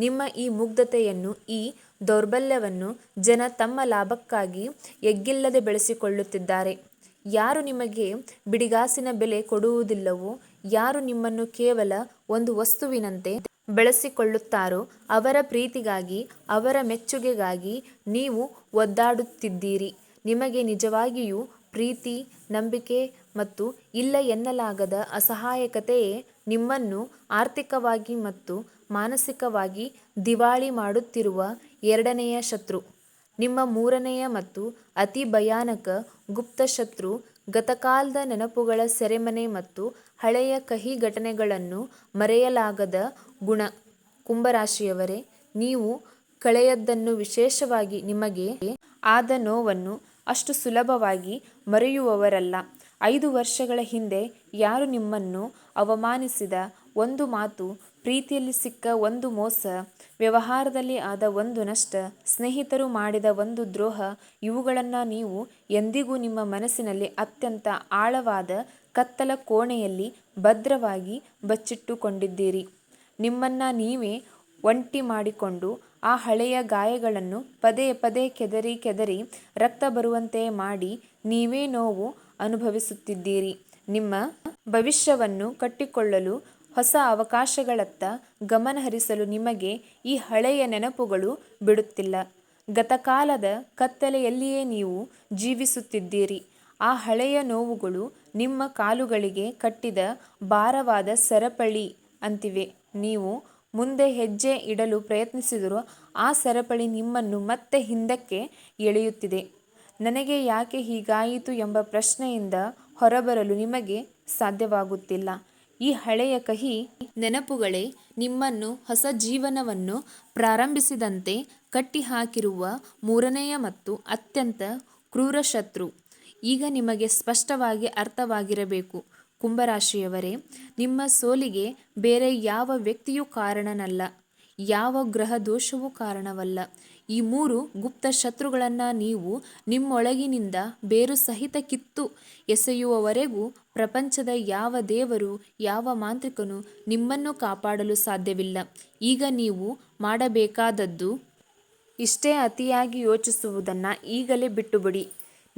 ನಿಮ್ಮ ಈ ಮುಗ್ಧತೆಯನ್ನು, ಈ ದೌರ್ಬಲ್ಯವನ್ನು ಜನ ತಮ್ಮ ಲಾಭಕ್ಕಾಗಿ ಎಗ್ಗಿಲ್ಲದೆ ಬೆಳೆಸಿಕೊಳ್ಳುತ್ತಿದ್ದಾರೆ. ಯಾರು ನಿಮಗೆ ಬಿಡಿಗಾಸಿನ ಬೆಲೆ ಕೊಡುವುದಿಲ್ಲವೋ, ಯಾರು ನಿಮ್ಮನ್ನು ಕೇವಲ ಒಂದು ವಸ್ತುವಿನಂತೆ ಬೆಳೆಸಿಕೊಳ್ಳುತ್ತಾರೋ ಅವರ ಪ್ರೀತಿಗಾಗಿ, ಅವರ ಮೆಚ್ಚುಗೆಗಾಗಿ ನೀವು ಒದ್ದಾಡುತ್ತಿದ್ದೀರಿ. ನಿಮಗೆ ನಿಜವಾಗಿಯೂ ಪ್ರೀತಿ, ನಂಬಿಕೆ ಮತ್ತು ಇಲ್ಲ ಎನ್ನಲಾಗದ ಅಸಹಾಯಕತೆಯೇ ನಿಮ್ಮನ್ನು ಆರ್ಥಿಕವಾಗಿ ಮತ್ತು ಮಾನಸಿಕವಾಗಿ ದಿವಾಳಿ ಮಾಡುತ್ತಿರುವ ಎರಡನೆಯ ಶತ್ರು. ನಿಮ್ಮ ಮೂರನೆಯ ಮತ್ತು ಅತಿ ಭಯಾನಕ ಗುಪ್ತ ಶತ್ರು ಗತಕಾಲದ ನೆನಪುಗಳ ಸೆರೆಮನೆ ಮತ್ತು ಹಳೆಯ ಕಹಿ ಘಟನೆಗಳನ್ನು ಮರೆಯಲಾಗದ ಗುಣ. ಕುಂಭರಾಶಿಯವರೇ, ನೀವು ಕಳೆಯದ್ದನ್ನು, ವಿಶೇಷವಾಗಿ ನಿಮಗೆ ಆದ ನೋವನ್ನು ಅಷ್ಟು ಸುಲಭವಾಗಿ ಮರೆಯುವವರಲ್ಲ. 5 ವರ್ಷಗಳ ಹಿಂದೆ ಯಾರು ನಿಮ್ಮನ್ನು ಅವಮಾನಿಸಿದ ಒಂದು ಮಾತು, ಪ್ರೀತಿಯಲ್ಲಿ ಸಿಕ್ಕ ಒಂದು ಮೋಸ, ವ್ಯವಹಾರದಲ್ಲಿ ಆದ ಒಂದು ನಷ್ಟ, ಸ್ನೇಹಿತರು ಮಾಡಿದ ಒಂದು ದ್ರೋಹ, ಇವುಗಳನ್ನು ನೀವು ಎಂದಿಗೂ ನಿಮ್ಮ ಮನಸ್ಸಿನಲ್ಲಿ ಅತ್ಯಂತ ಆಳವಾದ ಕತ್ತಲ ಕೋಣೆಯಲ್ಲಿ ಭದ್ರವಾಗಿ ಬಚ್ಚಿಟ್ಟುಕೊಂಡಿದ್ದೀರಿ. ನಿಮ್ಮನ್ನು ನೀವೇ ಒಂಟಿ ಮಾಡಿಕೊಂಡು ಆ ಹಳೆಯ ಗಾಯಗಳನ್ನು ಪದೇ ಪದೇ ಕೆದರಿ ರಕ್ತ ಬರುವಂತೆ ಮಾಡಿ ನೀವೇ ನೋವು ಅನುಭವಿಸುತ್ತಿದ್ದೀರಿ. ನಿಮ್ಮ ಭವಿಷ್ಯವನ್ನು ಕಟ್ಟಿಕೊಳ್ಳಲು, ಹೊಸ ಅವಕಾಶಗಳತ್ತ ಗಮನ ಹರಿಸಲು ನಿಮಗೆ ಈ ಹಳೆಯ ನೆನಪುಗಳು ಬಿಡುತ್ತಿಲ್ಲ. ಗತಕಾಲದ ಕತ್ತಲೆಯಲ್ಲಿಯೇ ನೀವು ಜೀವಿಸುತ್ತಿದ್ದೀರಿ. ಆ ಹಳೆಯ ನೋವುಗಳು ನಿಮ್ಮ ಕಾಲುಗಳಿಗೆ ಕಟ್ಟಿದ ಭಾರವಾದ ಸರಪಳಿ ಅಂತಿವೆ. ನೀವು ಮುಂದೆ ಹೆಜ್ಜೆ ಇಡಲು ಪ್ರಯತ್ನಿಸಿದರೂ ಆ ಸರಪಳಿ ನಿಮ್ಮನ್ನು ಮತ್ತೆ ಹಿಂದಕ್ಕೆ ಎಳೆಯುತ್ತಿದೆ. ನನಗೆ ಯಾಕೆ ಹೀಗಾಯಿತು ಎಂಬ ಪ್ರಶ್ನೆಯಿಂದ ಹೊರಬರಲು ನಿಮಗೆ ಸಾಧ್ಯವಾಗುತ್ತಿಲ್ಲ. ಈ ಹಳೆಯ ಕಹಿ ನೆನಪುಗಳೇ ನಿಮ್ಮನ್ನು ಹೊಸ ಜೀವನವನ್ನು ಪ್ರಾರಂಭಿಸಿದಂತೆ ಕಟ್ಟಿಹಾಕಿರುವ ಮೂರನೆಯ ಮತ್ತು ಅತ್ಯಂತ ಕ್ರೂರ ಶತ್ರು. ಈಗ ನಿಮಗೆ ಸ್ಪಷ್ಟವಾಗಿ ಅರ್ಥವಾಗಿರಬೇಕು ಕುಂಭರಾಶಿಯವರೇ, ನಿಮ್ಮ ಸೋಲಿಗೆ ಬೇರೆ ಯಾವ ವ್ಯಕ್ತಿಯೂ ಕಾರಣನಲ್ಲ, ಯಾವ ಗ್ರಹ ದೋಷವೂ ಕಾರಣವಲ್ಲ. ಈ ಮೂರು ಗುಪ್ತ ಶತ್ರುಗಳನ್ನು ನೀವು ನಿಮ್ಮೊಳಗಿನಿಂದ ಬೇರು ಸಹಿತ ಕಿತ್ತು ಎಸೆಯುವವರೆಗೂ ಪ್ರಪಂಚದ ಯಾವ ದೇವರು, ಯಾವ ಮಾಂತ್ರಿಕನು ನಿಮ್ಮನ್ನು ಕಾಪಾಡಲು ಸಾಧ್ಯವಿಲ್ಲ. ಈಗ ನೀವು ಮಾಡಬೇಕಾದದ್ದು ಇಷ್ಟೇ: ಅತಿಯಾಗಿ ಯೋಚಿಸುವುದನ್ನು ಈಗಲೇ ಬಿಟ್ಟುಬಿಡಿ.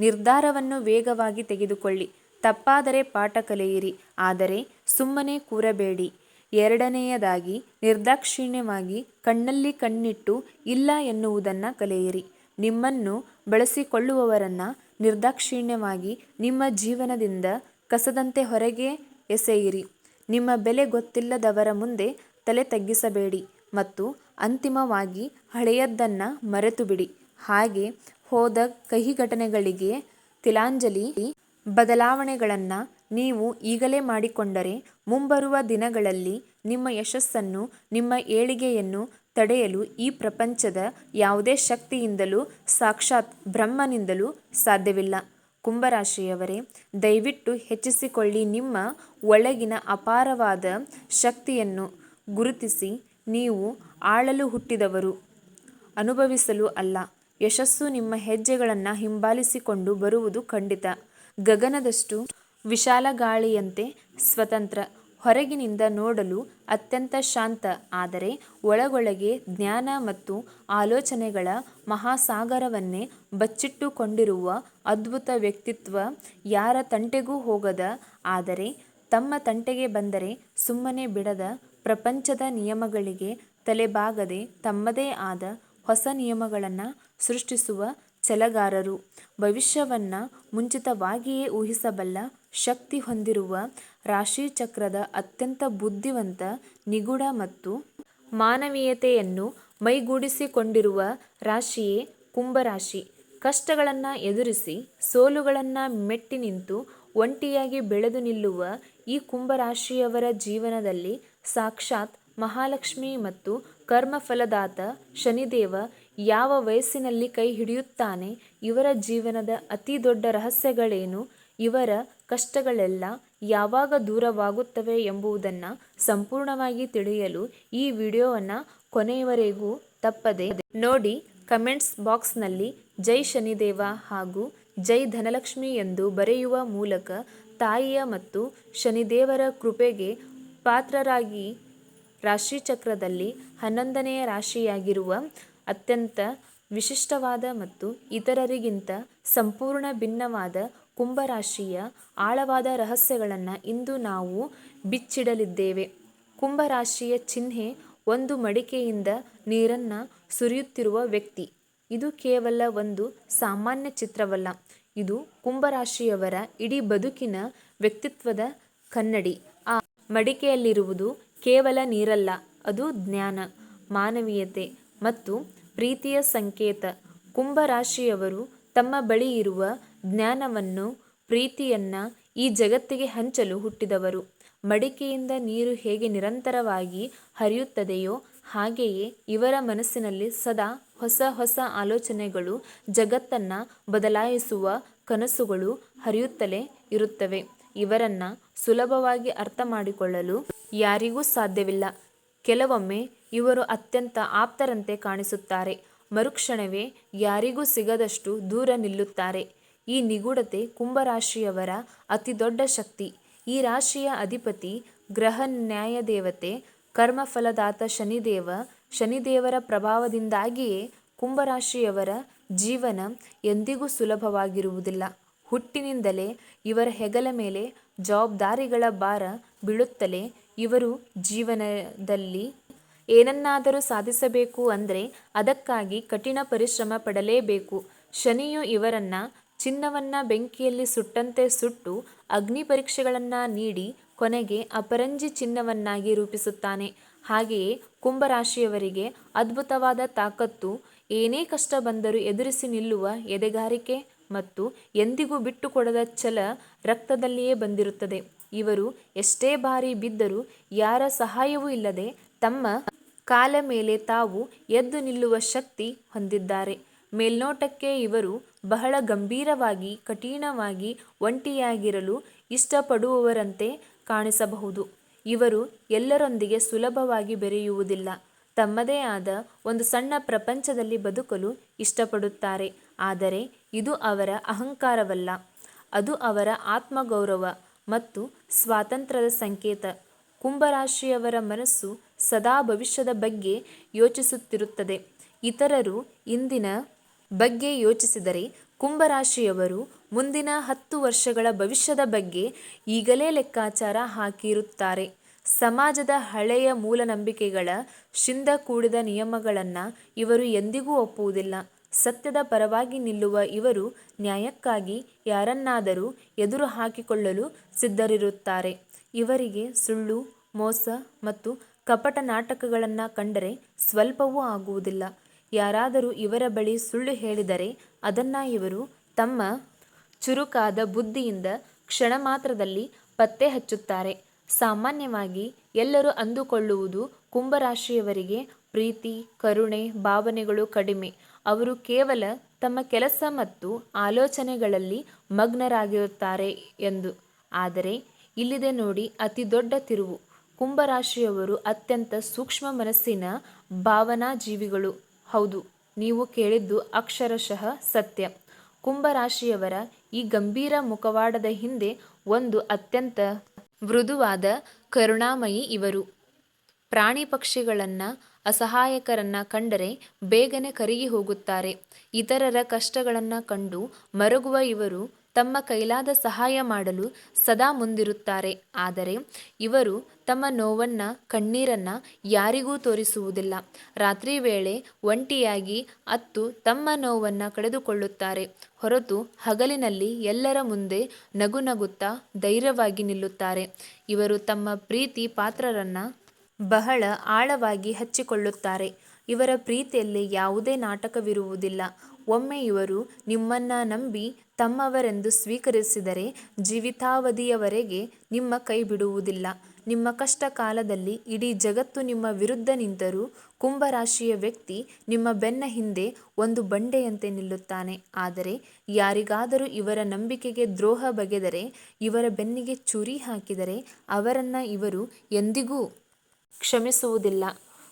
ನಿರ್ಧಾರವನ್ನು ವೇಗವಾಗಿ ತೆಗೆದುಕೊಳ್ಳಿ. ತಪ್ಪಾದರೆ ಪಾಠ ಕಲಿಯಿರಿ, ಆದರೆ ಸುಮ್ಮನೆ ಕೂರಬೇಡಿ. ಎರಡನೆಯದಾಗಿ, ನಿರ್ದಾಕ್ಷಿಣ್ಯವಾಗಿ ಕಣ್ಣಲ್ಲಿ ಕಣ್ಣಿಟ್ಟು ಇಲ್ಲ ಎನ್ನುವುದನ್ನು ಕಲಿಯಿರಿ. ನಿಮ್ಮನ್ನು ಬಳಸಿಕೊಳ್ಳುವವರನ್ನು ನಿರ್ದಾಕ್ಷಿಣ್ಯವಾಗಿ ನಿಮ್ಮ ಜೀವನದಿಂದ ಕಸದಂತೆ ಹೊರಗೆ ಎಸೆಯಿರಿ. ನಿಮ್ಮ ಬೆಲೆ ಗೊತ್ತಿಲ್ಲದವರ ಮುಂದೆ ತಲೆ ತಗ್ಗಿಸಬೇಡಿ ಮತ್ತು ಅಂತಿಮವಾಗಿ ಹಳೆಯದನ್ನು ಮರೆತುಬಿಡಿ. ಹಾಗೆ ಹೋದ ಕಹಿ ಘಟನೆಗಳಿಗೆ ತಿಲಾಂಜಲಿ. ಬದಲಾವಣೆಗಳನ್ನು ನೀವು ಈಗಲೇ ಮಾಡಿಕೊಂಡರೆ ಮುಂಬರುವ ದಿನಗಳಲ್ಲಿ ನಿಮ್ಮ ಯಶಸ್ಸನ್ನು, ನಿಮ್ಮ ಏಳಿಗೆಯನ್ನು ತಡೆಯಲು ಈ ಪ್ರಪಂಚದ ಯಾವುದೇ ಶಕ್ತಿಯಿಂದಲೂ, ಸಾಕ್ಷಾತ್ ಬ್ರಹ್ಮನಿಂದಲೂ ಸಾಧ್ಯವಿಲ್ಲ. ಕುಂಭರಾಶಿಯವರೇ, ದಯವಿಟ್ಟು ಹೆಚ್ಚಿಸಿಕೊಳ್ಳಿ. ನಿಮ್ಮ ಒಳಗಿನ ಅಪಾರವಾದ ಶಕ್ತಿಯನ್ನು ಗುರುತಿಸಿ. ನೀವು ಆಳಲು ಹುಟ್ಟಿದವರು, ಅನುಭವಿಸಲು ಅಲ್ಲ. ಯಶಸ್ಸು ನಿಮ್ಮ ಹೆಜ್ಜೆಗಳನ್ನು ಹಿಂಬಾಲಿಸಿಕೊಂಡು ಬರುವುದು ಖಂಡಿತ. ಗಗನದಷ್ಟು ವಿಶಾಲ, ಗಾಳಿಯಂತೆ ಸ್ವತಂತ್ರ. ಹೊರಗಿನಿಂದ ನೋಡಲು ಅತ್ಯಂತ ಶಾಂತ, ಆದರೆ ಒಳಗೊಳಗೆ ಜ್ಞಾನ ಮತ್ತು ಆಲೋಚನೆಗಳ ಮಹಾಸಾಗರವನ್ನೇ ಬಚ್ಚಿಟ್ಟುಕೊಂಡಿರುವ ಅದ್ಭುತ ವ್ಯಕ್ತಿತ್ವ. ಯಾರ ತಂಟೆಗೂ ಹೋಗದ, ಆದರೆ ತಮ್ಮ ತಂಟೆಗೆ ಬಂದರೆ ಸುಮ್ಮನೆ ಬಿಡದ, ಪ್ರಪಂಚದ ನಿಯಮಗಳಿಗೆ ತಲೆಬಾಗದೆ ತಮ್ಮದೇ ಆದ ಹೊಸ ನಿಯಮಗಳನ್ನು ಸೃಷ್ಟಿಸುವ ಛಲಗಾರರು. ಭವಿಷ್ಯವನ್ನು ಮುಂಚಿತವಾಗಿಯೇ ಊಹಿಸಬಲ್ಲ ಶಕ್ತಿ ಹೊಂದಿರುವ, ರಾಶಿಚಕ್ರದ ಅತ್ಯಂತ ಬುದ್ಧಿವಂತ, ನಿಗೂಢ ಮತ್ತು ಮಾನವೀಯತೆಯನ್ನು ಮೈಗೂಡಿಸಿಕೊಂಡಿರುವ ರಾಶಿಯೇ ಕುಂಭರಾಶಿ. ಕಷ್ಟಗಳನ್ನು ಎದುರಿಸಿ, ಸೋಲುಗಳನ್ನು ಮೆಟ್ಟಿ ನಿಂತು, ಒಂಟಿಯಾಗಿ ಬೆಳೆದು ನಿಲ್ಲುವ ಈ ಕುಂಭರಾಶಿಯವರ ಜೀವನದಲ್ಲಿ ಸಾಕ್ಷಾತ್ ಮಹಾಲಕ್ಷ್ಮಿ ಮತ್ತು ಕರ್ಮಫಲದಾತ ಶನಿದೇವ ಯಾವ ವಯಸ್ಸಿನಲ್ಲಿ ಕೈ ಹಿಡಿಯುತ್ತಾನೆ? ಇವರ ಜೀವನದ ಅತಿ ದೊಡ್ಡ ರಹಸ್ಯಗಳೇನು? ಇವರ ಕಷ್ಟಗಳೆಲ್ಲ ಯಾವಾಗ ದೂರವಾಗುತ್ತವೆ ಎಂಬುದನ್ನು ಸಂಪೂರ್ಣವಾಗಿ ತಿಳಿಯಲು ಈ ವಿಡಿಯೋವನ್ನು ಕೊನೆಯವರೆಗೂ ತಪ್ಪದೆ ನೋಡಿ. ಕಮೆಂಟ್ಸ್ ಬಾಕ್ಸ್ನಲ್ಲಿ ಜೈ ಶನಿದೇವ ಹಾಗೂ ಜೈ ಧನಲಕ್ಷ್ಮಿ ಎಂದು ಬರೆಯುವ ಮೂಲಕ ತಾಯಿಯ ಮತ್ತು ಶನಿದೇವರ ಕೃಪೆಗೆ ಪಾತ್ರರಾಗಿ ರಾಶಿಚಕ್ರದಲ್ಲಿ 11ನೇ ರಾಶಿಯಾಗಿರುವ ಅತ್ಯಂತ ವಿಶಿಷ್ಟವಾದ ಮತ್ತು ಇತರರಿಗಿಂತ ಸಂಪೂರ್ಣ ಭಿನ್ನವಾದ ಕುಂಭರಾಶಿಯ ಆಳವಾದ ರಹಸ್ಯಗಳನ್ನು ಇಂದು ನಾವು ಬಿಚ್ಚಿಡಲಿದ್ದೇವೆ. ಕುಂಭರಾಶಿಯ ಚಿಹ್ನೆ ಒಂದು ಮಡಿಕೆಯಿಂದ ನೀರನ್ನು ಸುರಿಯುತ್ತಿರುವ ವ್ಯಕ್ತಿ. ಇದು ಕೇವಲ ಒಂದು ಸಾಮಾನ್ಯ ಚಿತ್ರವಲ್ಲ, ಇದು ಕುಂಭರಾಶಿಯವರ ಇಡೀ ಬದುಕಿನ ವ್ಯಕ್ತಿತ್ವದ ಕನ್ನಡಿ. ಆ ಮಡಿಕೆಯಲ್ಲಿರುವುದು ಕೇವಲ ನೀರಲ್ಲ, ಅದು ಜ್ಞಾನ, ಮಾನವೀಯತೆ ಮತ್ತು ಪ್ರೀತಿಯ ಸಂಕೇತ. ಕುಂಭರಾಶಿಯವರು ತಮ್ಮ ಬಳಿ ಇರುವ ಜ್ಞಾನವನ್ನು, ಪ್ರೀತಿಯನ್ನು ಈ ಜಗತ್ತಿಗೆ ಹಂಚಲು ಹುಟ್ಟಿದವರು. ಮಡಿಕೆಯಿಂದ ನೀರು ಹೇಗೆ ನಿರಂತರವಾಗಿ ಹರಿಯುತ್ತದೆಯೋ ಹಾಗೆಯೇ ಇವರ ಮನಸ್ಸಿನಲ್ಲಿ ಸದಾ ಹೊಸ ಹೊಸ ಆಲೋಚನೆಗಳು, ಜಗತ್ತನ್ನು ಬದಲಾಯಿಸುವ ಕನಸುಗಳು ಹರಿಯುತ್ತಲೇ ಇರುತ್ತವೆ. ಇವರನ್ನು ಸುಲಭವಾಗಿ ಅರ್ಥ ಮಾಡಿಕೊಳ್ಳಲು ಯಾರಿಗೂ ಸಾಧ್ಯವಿಲ್ಲ. ಕೆಲವೊಮ್ಮೆ ಇವರು ಅತ್ಯಂತ ಆಪ್ತರಂತೆ ಕಾಣಿಸುತ್ತಾರೆ, ಮರುಕ್ಷಣವೇ ಯಾರಿಗೂ ಸಿಗದಷ್ಟು ದೂರ ನಿಲ್ಲುತ್ತಾರೆ. ಈ ನಿಗೂಢತೆ ಕುಂಭರಾಶಿಯವರ ಅತಿ ದೊಡ್ಡ ಶಕ್ತಿ. ಈ ರಾಶಿಯ ಅಧಿಪತಿ ಗ್ರಹ ನ್ಯಾಯದೇವತೆ ಕರ್ಮಫಲದಾತ ಶನಿದೇವ. ಶನಿದೇವರ ಪ್ರಭಾವದಿಂದಾಗಿಯೇ ಕುಂಭರಾಶಿಯವರ ಜೀವನ ಎಂದಿಗೂ ಸುಲಭವಾಗಿರುವುದಿಲ್ಲ. ಹುಟ್ಟಿನಿಂದಲೇ ಇವರ ಹೆಗಲ ಮೇಲೆ ಜವಾಬ್ದಾರಿಗಳ ಭಾರ ಬೀಳುತ್ತಲೇ ಇವರು ಜೀವನದಲ್ಲಿ ಏನನ್ನಾದರೂ ಸಾಧಿಸಬೇಕು ಅಂದರೆ ಅದಕ್ಕಾಗಿ ಕಠಿಣ ಪರಿಶ್ರಮ ಪಡಲೇಬೇಕು. ಶನಿಯು ಇವರನ್ನು ಚಿನ್ನವನ್ನು ಬೆಂಕಿಯಲ್ಲಿ ಸುಟ್ಟಂತೆ ಸುಟ್ಟು, ಅಗ್ನಿ ಪರೀಕ್ಷೆಗಳನ್ನು ನೀಡಿ, ಕೊನೆಗೆ ಅಪರಂಜಿ ಚಿನ್ನವನ್ನಾಗಿ ರೂಪಿಸುತ್ತಾನೆ. ಹಾಗೆಯೇ ಕುಂಭರಾಶಿಯವರಿಗೆ ಅದ್ಭುತವಾದ ತಾಕತ್ತು, ಏನೇ ಕಷ್ಟ ಬಂದರೂ ಎದುರಿಸಿ ನಿಲ್ಲುವ ಎದೆಗಾರಿಕೆ ಮತ್ತು ಎಂದಿಗೂ ಬಿಟ್ಟುಕೊಡದ ಛಲ ರಕ್ತದಲ್ಲಿಯೇ ಬಂದಿರುತ್ತದೆ. ಇವರು ಎಷ್ಟೇ ಬಾರಿ ಬಿದ್ದರೂ ಯಾರ ಸಹಾಯವೂ ಇಲ್ಲದೆ ತಮ್ಮ ಕಾಲ ಮೇಲೆ ತಾವು ಎದ್ದು ನಿಲ್ಲುವ ಶಕ್ತಿ ಹೊಂದಿದ್ದಾರೆ. ಮೇಲ್ನೋಟಕ್ಕೆ ಇವರು ಬಹಳ ಗಂಭೀರವಾಗಿ, ಕಠಿಣವಾಗಿ, ಒಂಟಿಯಾಗಿರಲು ಇಷ್ಟಪಡುವವರಂತೆ ಕಾಣಿಸಬಹುದು. ಇವರು ಎಲ್ಲರೊಂದಿಗೆ ಸುಲಭವಾಗಿ ಬೆರೆಯುವುದಿಲ್ಲ. ತಮ್ಮದೇ ಆದ ಒಂದು ಸಣ್ಣ ಪ್ರಪಂಚದಲ್ಲಿ ಬದುಕಲು ಇಷ್ಟಪಡುತ್ತಾರೆ. ಆದರೆ ಇದು ಅವರ ಅಹಂಕಾರವಲ್ಲ, ಅದು ಅವರ ಆತ್ಮಗೌರವ ಮತ್ತು ಸ್ವಾತಂತ್ರ್ಯದ ಸಂಕೇತ. ಕುಂಭರಾಶಿಯವರ ಮನಸ್ಸು ಸದಾ ಭವಿಷ್ಯದ ಬಗ್ಗೆ ಯೋಚಿಸುತ್ತಿರುತ್ತದೆ. ಇತರರು ಇಂದಿನ ಬಗ್ಗೆ ಯೋಚಿಸಿದರೆ, ಕುಂಭರಾಶಿಯವರು ಮುಂದಿನ 10 ವರ್ಷಗಳ ಭವಿಷ್ಯದ ಬಗ್ಗೆ ಈಗಲೇ ಲೆಕ್ಕಾಚಾರ ಹಾಕಿರುತ್ತಾರೆ. ಸಮಾಜದ ಹಳೆಯ ಮೂಢನಂಬಿಕೆಗಳ ಶಿಂದ ಕೂಡಿದ ನಿಯಮಗಳನ್ನು ಇವರು ಎಂದಿಗೂ ಒಪ್ಪುವುದಿಲ್ಲ. ಸತ್ಯದ ಪರವಾಗಿ ನಿಲ್ಲುವ ಇವರು ನ್ಯಾಯಕ್ಕಾಗಿ ಯಾರನ್ನಾದರೂ ಎದುರು ಹಾಕಿಕೊಳ್ಳಲು ಸಿದ್ಧರಿರುತ್ತಾರೆ. ಇವರಿಗೆ ಸುಳ್ಳು, ಮೋಸ ಮತ್ತು ಕಪಟ ನಾಟಕಗಳನ್ನು ಕಂಡರೆ ಸ್ವಲ್ಪವೂ ಆಗುವುದಿಲ್ಲ. ಯಾರಾದರೂ ಇವರ ಬಳಿ ಸುಳ್ಳು ಹೇಳಿದರೆ ಅದನ್ನು ಇವರು ತಮ್ಮ ಚುರುಕಾದ ಬುದ್ಧಿಯಿಂದ ಕ್ಷಣ ಮಾತ್ರದಲ್ಲಿ ಪತ್ತೆ ಹಚ್ಚುತ್ತಾರೆ. ಸಾಮಾನ್ಯವಾಗಿ ಎಲ್ಲರೂ ಅಂದುಕೊಳ್ಳುವುದು ಕುಂಭರಾಶಿಯವರಿಗೆ ಪ್ರೀತಿ, ಕರುಣೆ ಭಾವನೆಗಳು ಕಡಿಮೆ. ಅವರು ಕೇವಲ ತಮ್ಮ ಕೆಲಸ ಮತ್ತು ಆಲೋಚನೆಗಳಲ್ಲಿ ಮಗ್ನರಾಗಿರುತ್ತಾರೆ ಎಂದು. ಆದರೆ ಇಲ್ಲಿದೆ ನೋಡಿ ಅತಿ ದೊಡ್ಡ ತಿರುವು. ಕುಂಭರಾಶಿಯವರು ಅತ್ಯಂತ ಸೂಕ್ಷ್ಮ ಮನಸ್ಸಿನ ಭಾವನಾ ಜೀವಿಗಳು. ಹೌದು, ನೀವು ಕೇಳಿದ್ದು ಅಕ್ಷರಶಃ ಸತ್ಯ. ಕುಂಭರಾಶಿಯವರ ಈ ಗಂಭೀರ ಮುಖವಾಡದ ಹಿಂದೆ ಒಂದು ಅತ್ಯಂತ ಮೃದುವಾದ ಕರುಣಾಮಯಿ ಇವರು. ಪ್ರಾಣಿ ಪಕ್ಷಿಗಳನ್ನು, ಅಸಹಾಯಕರನ್ನು ಕಂಡರೆ ಬೇಗನೆ ಕರಗಿ ಹೋಗುತ್ತಾರೆ. ಇತರರ ಕಷ್ಟಗಳನ್ನು ಕಂಡು ಮರುಗುವ ಇವರು ತಮ್ಮ ಕೈಲಾದ ಸಹಾಯ ಮಾಡಲು ಸದಾ ಮುಂದಿರುತ್ತಾರೆ. ಆದರೆ ಇವರು ತಮ್ಮ ನೋವನ್ನು, ಕಣ್ಣೀರನ್ನು ಯಾರಿಗೂ ತೋರಿಸುವುದಿಲ್ಲ. ರಾತ್ರಿ ವೇಳೆ ಒಂಟಿಯಾಗಿ ಅತ್ತು ತಮ್ಮ ನೋವನ್ನು ಕಳೆದುಕೊಳ್ಳುತ್ತಾರೆ ಹೊರತು ಹಗಲಿನಲ್ಲಿ ಎಲ್ಲರ ಮುಂದೆ ನಗು ನಗುತ್ತಾ ಧೈರ್ಯವಾಗಿ ನಿಲ್ಲುತ್ತಾರೆ. ಇವರು ತಮ್ಮ ಪ್ರೀತಿ ಪಾತ್ರರನ್ನು ಬಹಳ ಆಳವಾಗಿ ಹಚ್ಚಿಕೊಳ್ಳುತ್ತಾರೆ. ಇವರ ಪ್ರೀತಿಯಲ್ಲಿ ಯಾವುದೇ ನಾಟಕವಿರುವುದಿಲ್ಲ. ಒಮ್ಮೆ ಇವರು ನಿಮ್ಮನ್ನು ನಂಬಿ ತಮ್ಮವರೆಂದು ಸ್ವೀಕರಿಸಿದರೆ ಜೀವಿತಾವಧಿಯವರೆಗೆ ನಿಮ್ಮ ಕೈ ಬಿಡುವುದಿಲ್ಲ. ನಿಮ್ಮ ಕಷ್ಟ ಕಾಲದಲ್ಲಿ ಇಡೀ ಜಗತ್ತು ನಿಮ್ಮ ವಿರುದ್ಧ ನಿಂತರೂ ಕುಂಭರಾಶಿಯ ವ್ಯಕ್ತಿ ನಿಮ್ಮ ಬೆನ್ನ ಹಿಂದೆ ಒಂದು ಬಂಡೆಯಂತೆ ನಿಲ್ಲುತ್ತಾನೆ. ಆದರೆ ಯಾರಿಗಾದರೂ ಇವರ ನಂಬಿಕೆಗೆ ದ್ರೋಹ ಬಗೆದರೆ, ಇವರ ಬೆನ್ನಿಗೆ ಚೂರಿ ಹಾಕಿದರೆ ಅವರನ್ನು ಇವರು ಎಂದಿಗೂ ಕ್ಷಮಿಸುವುದಿಲ್ಲ.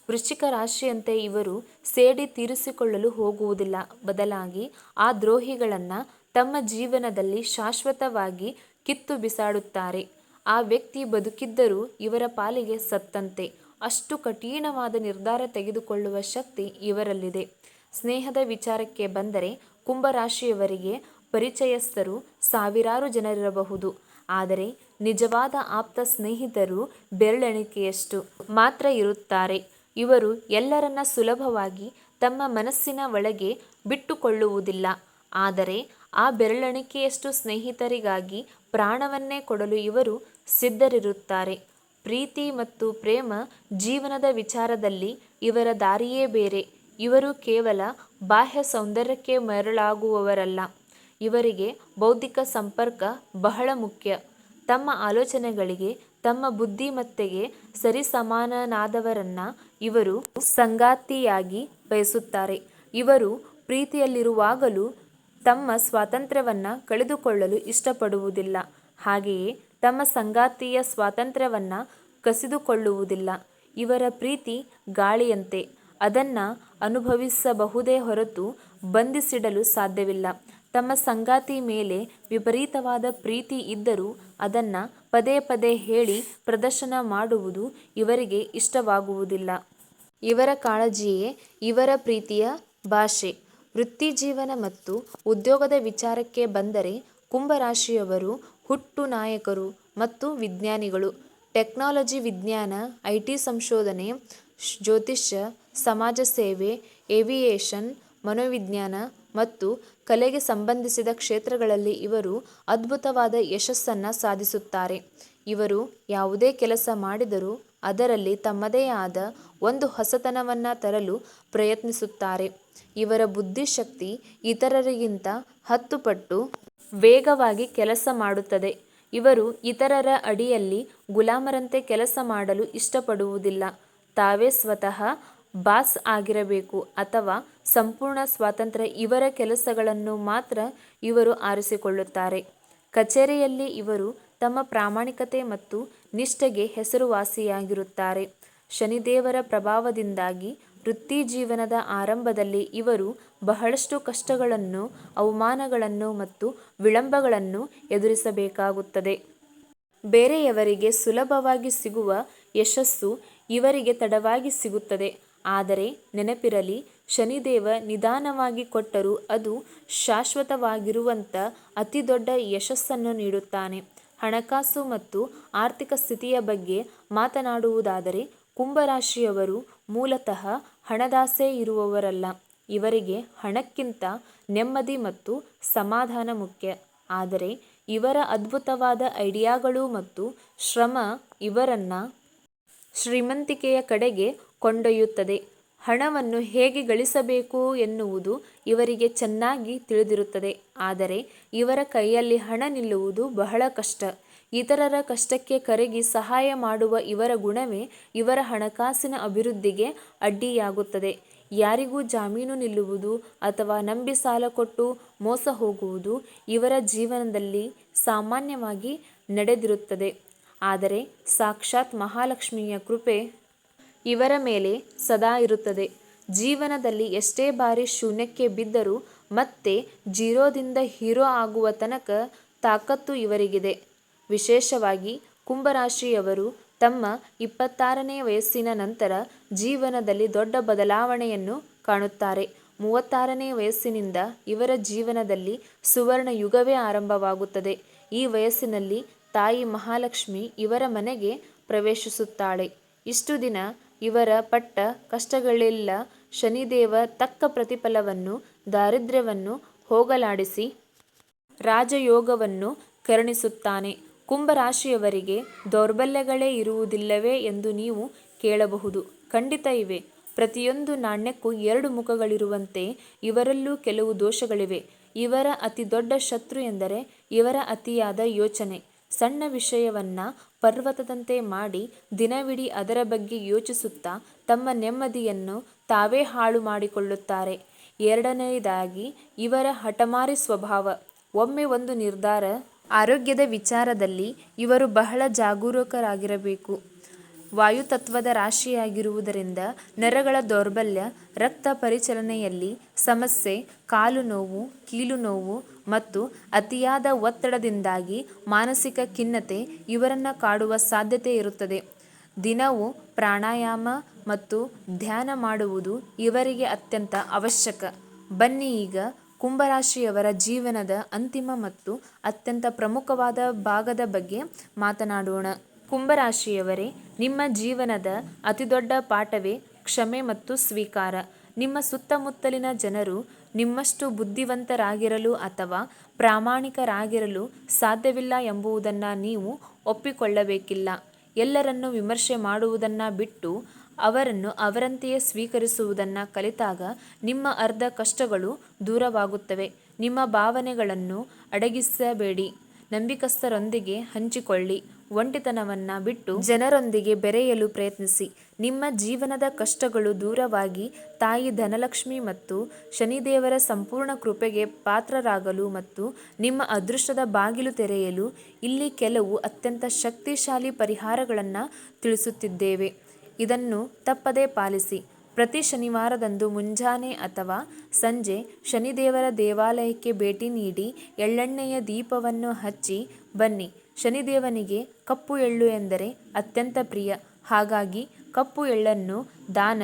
ವೃಶ್ಚಿಕ ರಾಶಿಯಂತೆ ಇವರು ಸೇಡಿ ತೀರಿಸಿಕೊಳ್ಳಲು ಹೋಗುವುದಿಲ್ಲ. ಬದಲಾಗಿ ಆ ದ್ರೋಹಿಗಳನ್ನು ತಮ್ಮ ಜೀವನದಲ್ಲಿ ಶಾಶ್ವತವಾಗಿ ಕಿತ್ತು ಬಿಸಾಡುತ್ತಾರೆ. ಆ ವ್ಯಕ್ತಿ ಬದುಕಿದ್ದರೂ ಇವರ ಪಾಲಿಗೆ ಸತ್ತಂತೆ. ಅಷ್ಟು ಕಠಿಣವಾದ ನಿರ್ಧಾರ ತೆಗೆದುಕೊಳ್ಳುವ ಶಕ್ತಿ ಇವರಲ್ಲಿದೆ. ಸ್ನೇಹದ ವಿಚಾರಕ್ಕೆ ಬಂದರೆ ಕುಂಭರಾಶಿಯವರಿಗೆ ಪರಿಚಯಸ್ಥರು ಸಾವಿರಾರು ಜನರಿರಬಹುದು. ಆದರೆ ನಿಜವಾದ ಆಪ್ತ ಸ್ನೇಹಿತರು ಬೆರಳೆಣಿಕೆಯಷ್ಟು ಮಾತ್ರ ಇರುತ್ತಾರೆ. ಇವರು ಎಲ್ಲರನ್ನ ಸುಲಭವಾಗಿ ತಮ್ಮ ಮನಸ್ಸಿನ ಒಳಗೆ ಬಿಟ್ಟುಕೊಳ್ಳುವುದಿಲ್ಲ. ಆದರೆ ಆ ಬೆರಳೆಣಿಕೆಯಷ್ಟು ಸ್ನೇಹಿತರಿಗಾಗಿ ಪ್ರಾಣವನ್ನೇ ಕೊಡಲು ಇವರು ಸಿದ್ಧರಿರುತ್ತಾರೆ. ಪ್ರೀತಿ ಮತ್ತು ಪ್ರೇಮ ಜೀವನದ ವಿಚಾರದಲ್ಲಿ ಇವರ ದಾರಿಯೇ ಬೇರೆ. ಇವರು ಕೇವಲ ಬಾಹ್ಯ ಸೌಂದರ್ಯಕ್ಕೆ ಮರಳಾಗುವವರಲ್ಲ. ಇವರಿಗೆ ಬೌದ್ಧಿಕ ಸಂಪರ್ಕ ಬಹಳ ಮುಖ್ಯ. ತಮ್ಮ ಆಲೋಚನೆಗಳಿಗೆ, ತಮ್ಮ ಬುದ್ಧಿಮತ್ತೆಗೆ ಸರಿಸಮಾನನಾದವರನ್ನ ಇವರು ಸಂಗಾತಿಯಾಗಿ ಬಯಸುತ್ತಾರೆ. ಇವರು ಪ್ರೀತಿಯಲ್ಲಿರುವಾಗಲೂ ತಮ್ಮ ಸ್ವಾತಂತ್ರ್ಯವನ್ನು ಕಳೆದುಕೊಳ್ಳಲು ಇಷ್ಟಪಡುವುದಿಲ್ಲ. ಹಾಗೆಯೇ ತಮ್ಮ ಸಂಗಾತಿಯ ಸ್ವಾತಂತ್ರ್ಯವನ್ನು ಕಸಿದುಕೊಳ್ಳುವುದಿಲ್ಲ. ಇವರ ಪ್ರೀತಿ ಗಾಳಿಯಂತೆ. ಅದನ್ನು ಅನುಭವಿಸಬಹುದೇ ಹೊರತು ಬಂಧಿಸಿಡಲು ಸಾಧ್ಯವಿಲ್ಲ. ತಮ್ಮ ಸಂಗಾತಿ ಮೇಲೆ ವಿಪರೀತವಾದ ಪ್ರೀತಿ ಇದ್ದರೂ ಅದನ್ನು ಪದೇ ಪದೇ ಹೇಳಿ ಪ್ರದರ್ಶನ ಮಾಡುವುದು ಇವರಿಗೆ ಇಷ್ಟವಾಗುವುದಿಲ್ಲ. ಇವರ ಕಾಳಜಿಯೇ ಇವರ ಪ್ರೀತಿಯ ಭಾಷೆ. ವೃತ್ತಿಜೀವನ ಮತ್ತು ಉದ್ಯೋಗದ ವಿಚಾರಕ್ಕೆ ಬಂದರೆ ಕುಂಭರಾಶಿಯವರು ಹುಟ್ಟು ನಾಯಕರು ಮತ್ತು ವಿಜ್ಞಾನಿಗಳು. ಟೆಕ್ನಾಲಜಿ, ವಿಜ್ಞಾನ, ಐಟಿ ಸಂಶೋಧನೆ, ಜ್ಯೋತಿಷ್ಯ, ಸಮಾಜ ಸೇವೆ, ಏವಿಯೇಷನ್, ಮನೋವಿಜ್ಞಾನ ಮತ್ತು ಕಲೆಗೆ ಸಂಬಂಧಿಸಿದ ಕ್ಷೇತ್ರಗಳಲ್ಲಿ ಇವರು ಅದ್ಭುತವಾದ ಯಶಸ್ಸನ್ನು ಸಾಧಿಸುತ್ತಾರೆ. ಇವರು ಯಾವುದೇ ಕೆಲಸ ಮಾಡಿದರೂ ಅದರಲ್ಲಿ ತಮ್ಮದೇ ಆದ ಒಂದು ಹೊಸತನವನ್ನು ತರಲು ಪ್ರಯತ್ನಿಸುತ್ತಾರೆ. ಇವರ ಬುದ್ಧಿಶಕ್ತಿ ಇತರರಿಗಿಂತ 10 ಪಟ್ಟು ವೇಗವಾಗಿ ಕೆಲಸ ಮಾಡುತ್ತದೆ. ಇವರು ಇತರರ ಅಡಿಯಲ್ಲಿ ಗುಲಾಮರಂತೆ ಕೆಲಸ ಮಾಡಲು ಇಷ್ಟಪಡುವುದಿಲ್ಲ. ತಾವೇ ಸ್ವತಃ ಬಾಸ್ ಆಗಿರಬೇಕು ಅಥವಾ ಸಂಪೂರ್ಣ ಸ್ವಾತಂತ್ರ್ಯ ಇವರ ಕೆಲಸಗಳನ್ನು ಮಾತ್ರ ಇವರು ಆರಿಸಿಕೊಳ್ಳುತ್ತಾರೆ. ಕಚೇರಿಯಲ್ಲಿ ಇವರು ತಮ್ಮ ಪ್ರಾಮಾಣಿಕತೆ ಮತ್ತು ನಿಷ್ಠೆಗೆ ಹೆಸರುವಾಸಿಯಾಗಿರುತ್ತಾರೆ. ಶನಿದೇವರ ಪ್ರಭಾವದಿಂದಾಗಿ ವೃತ್ತಿಜೀವನದ ಆರಂಭದಲ್ಲಿ ಇವರು ಬಹಳಷ್ಟು ಕಷ್ಟಗಳನ್ನು, ಅವಮಾನಗಳನ್ನು ಮತ್ತು ವಿಳಂಬಗಳನ್ನು ಎದುರಿಸಬೇಕಾಗುತ್ತದೆ. ಬೇರೆಯವರಿಗೆ ಸುಲಭವಾಗಿ ಸಿಗುವ ಯಶಸ್ಸು ಇವರಿಗೆ ತಡವಾಗಿ ಸಿಗುತ್ತದೆ. ಆದರೆ ನೆನಪಿರಲಿ, ಶನಿದೇವ ನಿಧಾನವಾಗಿ ಕೊಟ್ಟರೂ ಅದು ಶಾಶ್ವತವಾಗಿರುವಂಥ ಅತಿದೊಡ್ಡ ಯಶಸ್ಸನ್ನು ನೀಡುತ್ತಾನೆ. ಹಣಕಾಸು ಮತ್ತು ಆರ್ಥಿಕ ಸ್ಥಿತಿಯ ಬಗ್ಗೆ ಮಾತನಾಡುವುದಾದರೆ, ಕುಂಭರಾಶಿಯವರು ಮೂಲತಃ ಹಣದಾಸೆ ಇರುವವರಲ್ಲ. ಇವರಿಗೆ ಹಣಕ್ಕಿಂತ ನೆಮ್ಮದಿ ಮತ್ತು ಸಮಾಧಾನ ಮುಖ್ಯ. ಆದರೆ ಇವರ ಅದ್ಭುತವಾದ ಐಡಿಯಾಗಳು ಮತ್ತು ಶ್ರಮ ಇವರನ್ನು ಶ್ರೀಮಂತಿಕೆಯ ಕಡೆಗೆ ಕೊಂಡೊಯ್ಯುತ್ತದೆ. ಹಣವನ್ನು ಹೇಗೆ ಗಳಿಸಬೇಕು ಎನ್ನುವುದು ಇವರಿಗೆ ಚೆನ್ನಾಗಿ ತಿಳಿದಿರುತ್ತದೆ. ಆದರೆ ಇವರ ಕೈಯಲ್ಲಿ ಹಣ ನಿಲ್ಲುವುದು ಬಹಳ ಕಷ್ಟ. ಇತರರ ಕಷ್ಟಕ್ಕೆ ಕರಗಿ ಸಹಾಯ ಮಾಡುವ ಇವರ ಗುಣವೇ ಇವರ ಹಣಕಾಸಿನ ಅಭಿವೃದ್ಧಿಗೆ ಅಡ್ಡಿಯಾಗುತ್ತದೆ. ಯಾರಿಗೂ ಜಾಮೀನು ನಿಲ್ಲುವುದು ಅಥವಾ ನಂಬಿ ಸಾಲ ಕೊಟ್ಟು ಮೋಸ ಹೋಗುವುದು ಇವರ ಜೀವನದಲ್ಲಿ ಸಾಮಾನ್ಯವಾಗಿ ನಡೆದಿರುತ್ತದೆ. ಆದರೆ ಸಾಕ್ಷಾತ್ ಮಹಾಲಕ್ಷ್ಮಿಯ ಕೃಪೆ ಇವರ ಮೇಲೆ ಸದಾ ಇರುತ್ತದೆ. ಜೀವನದಲ್ಲಿ ಎಷ್ಟೇ ಬಾರಿ ಶೂನ್ಯಕ್ಕೆ ಬಿದ್ದರೂ ಮತ್ತೆ ಜೀರೋದಿಂದ ಹೀರೋ ಆಗುವ ತನಕ ತಾಕತ್ತು ಇವರಿಗಿದೆ. ವಿಶೇಷವಾಗಿ ಕುಂಭರಾಶಿಯವರು ತಮ್ಮ 26ನೇ ವಯಸ್ಸಿನ ನಂತರ ಜೀವನದಲ್ಲಿ ದೊಡ್ಡ ಬದಲಾವಣೆಯನ್ನು ಕಾಣುತ್ತಾರೆ. 36ನೇ ವಯಸ್ಸಿನಿಂದ ಇವರ ಜೀವನದಲ್ಲಿ ಸುವರ್ಣ ಯುಗವೇ ಆರಂಭವಾಗುತ್ತದೆ. ಈ ವಯಸ್ಸಿನಲ್ಲಿ ತಾಯಿ ಮಹಾಲಕ್ಷ್ಮಿ ಇವರ ಮನೆಗೆ ಪ್ರವೇಶಿಸುತ್ತಾಳೆ. ಇಷ್ಟು ದಿನ ಇವರ ಪಟ್ಟ ಕಷ್ಟಗಳೆಲ್ಲ ಶನಿದೇವ ತಕ್ಕ ಪ್ರತಿಫಲವನ್ನು, ದಾರಿದ್ರ್ಯವನ್ನು ಹೋಗಲಾಡಿಸಿ ರಾಜಯೋಗವನ್ನು ಕರುಣಿಸುತ್ತಾನೆ. ಕುಂಭರಾಶಿಯವರಿಗೆ ದೌರ್ಬಲ್ಯಗಳೇ ಇರುವುದಿಲ್ಲವೇ ಎಂದು ನೀವು ಕೇಳಬಹುದು. ಖಂಡಿತ ಇವೆ. ಪ್ರತಿಯೊಂದು ನಾಣ್ಯಕ್ಕೂ 2 ಮುಖಗಳಿರುವಂತೆ ಇವರಲ್ಲೂ ಕೆಲವು ದೋಷಗಳಿವೆ. ಇವರ ಅತಿ ದೊಡ್ಡ ಶತ್ರು ಎಂದರೆ ಇವರ ಅತಿಯಾದ ಯೋಚನೆ. ಸಣ್ಣ ವಿಷಯವನ್ನು ಪರ್ವತದಂತೆ ಮಾಡಿ ದಿನವಿಡೀ ಅದರ ಬಗ್ಗೆ ಯೋಚಿಸುತ್ತಾ ತಮ್ಮ ನೆಮ್ಮದಿಯನ್ನು ತಾವೇ ಹಾಳು ಮಾಡಿಕೊಳ್ಳುತ್ತಾರೆ. ಎರಡನೆಯದಾಗಿ ಇವರ ಹಠಮಾರಿ ಸ್ವಭಾವ. ಒಮ್ಮೆ ಒಂದು ನಿರ್ಧಾರ, ಆರೋಗ್ಯದ ವಿಚಾರದಲ್ಲಿ ಇವರು ಬಹಳ ಜಾಗರೂಕರಾಗಿರಬೇಕು. ವಾಯುತತ್ವದ ರಾಶಿಯಾಗಿರುವುದರಿಂದ ನರಗಳ ದೌರ್ಬಲ್ಯ, ರಕ್ತ ಪರಿಚಲನೆಯಲ್ಲಿ ಸಮಸ್ಯೆ, ಕಾಲು ನೋವು, ಕೀಲು ನೋವು ಮತ್ತು ಅತಿಯಾದ ಒತ್ತಡದಿಂದಾಗಿ ಮಾನಸಿಕ ಖಿನ್ನತೆ ಇವರನ್ನು ಕಾಡುವ ಸಾಧ್ಯತೆ ಇರುತ್ತದೆ. ದಿನವೂ ಪ್ರಾಣಾಯಾಮ ಮತ್ತು ಧ್ಯಾನ ಮಾಡುವುದು ಇವರಿಗೆ ಅತ್ಯಂತ ಅವಶ್ಯಕ. ಬನ್ನಿ ಈಗ ಕುಂಭರಾಶಿಯವರ ಜೀವನದ ಅಂತಿಮ ಮತ್ತು ಅತ್ಯಂತ ಪ್ರಮುಖವಾದ ಭಾಗದ ಬಗ್ಗೆ ಮಾತನಾಡೋಣ. ಕುಂಭರಾಶಿಯವರೇ, ನಿಮ್ಮ ಜೀವನದ ಅತಿದೊಡ್ಡ ಪಾಠವೇ ಕ್ಷಮೆ ಮತ್ತು ಸ್ವೀಕಾರ. ನಿಮ್ಮ ಸುತ್ತಮುತ್ತಲಿನ ಜನರು ನಿಮ್ಮಷ್ಟು ಬುದ್ಧಿವಂತರಾಗಿರಲು ಅಥವಾ ಪ್ರಾಮಾಣಿಕರಾಗಿರಲು ಸಾಧ್ಯವಿಲ್ಲ ಎಂಬುದನ್ನು ನೀವು ಒಪ್ಪಿಕೊಳ್ಳಬೇಕಿಲ್ಲ. ಎಲ್ಲರನ್ನೂ ವಿಮರ್ಶೆ ಮಾಡುವುದನ್ನು ಬಿಟ್ಟು ಅವರನ್ನು ಅವರಂತೆಯೇ ಸ್ವೀಕರಿಸುವುದನ್ನು ಕಲಿತಾಗ ನಿಮ್ಮ ಅರ್ಧ ಕಷ್ಟಗಳು ದೂರವಾಗುತ್ತವೆ. ನಿಮ್ಮ ಭಾವನೆಗಳನ್ನು ಅಡಗಿಸಬೇಡಿ. ನಂಬಿಕಸ್ಥರೊಂದಿಗೆ ಹಂಚಿಕೊಳ್ಳಿ. ಒಂಟಿತನವನ್ನು ಬಿಟ್ಟು ಜನರೊಂದಿಗೆ ಬೆರೆಯಲು ಪ್ರಯತ್ನಿಸಿ. ನಿಮ್ಮ ಜೀವನದ ಕಷ್ಟಗಳು ದೂರವಾಗಿ ತಾಯಿ ಧನಲಕ್ಷ್ಮಿ ಮತ್ತು ಶನಿದೇವರ ಸಂಪೂರ್ಣ ಕೃಪೆಗೆ ಪಾತ್ರರಾಗಲು ಮತ್ತು ನಿಮ್ಮ ಅದೃಷ್ಟದ ಬಾಗಿಲು ತೆರೆಯಲು ಇಲ್ಲಿ ಕೆಲವು ಅತ್ಯಂತ ಶಕ್ತಿಶಾಲಿ ಪರಿಹಾರಗಳನ್ನು ತಿಳಿಸುತ್ತಿದ್ದೇವೆ. ಇದನ್ನು ತಪ್ಪದೇ ಪಾಲಿಸಿ. ಪ್ರತಿ ಶನಿವಾರದಂದು ಮುಂಜಾನೆ ಅಥವಾ ಸಂಜೆ ಶನಿದೇವರ ದೇವಾಲಯಕ್ಕೆ ಭೇಟಿ ನೀಡಿ ಎಳ್ಳೆಣ್ಣೆಯ ದೀಪವನ್ನು ಹಚ್ಚಿ ಬನ್ನಿ. ಶನಿದೇವನಿಗೆ ಕಪ್ಪು ಎಳ್ಳು ಎಂದರೆ ಅತ್ಯಂತ ಪ್ರಿಯ. ಹಾಗಾಗಿ ಕಪ್ಪು ಎಳ್ಳನ್ನು ದಾನ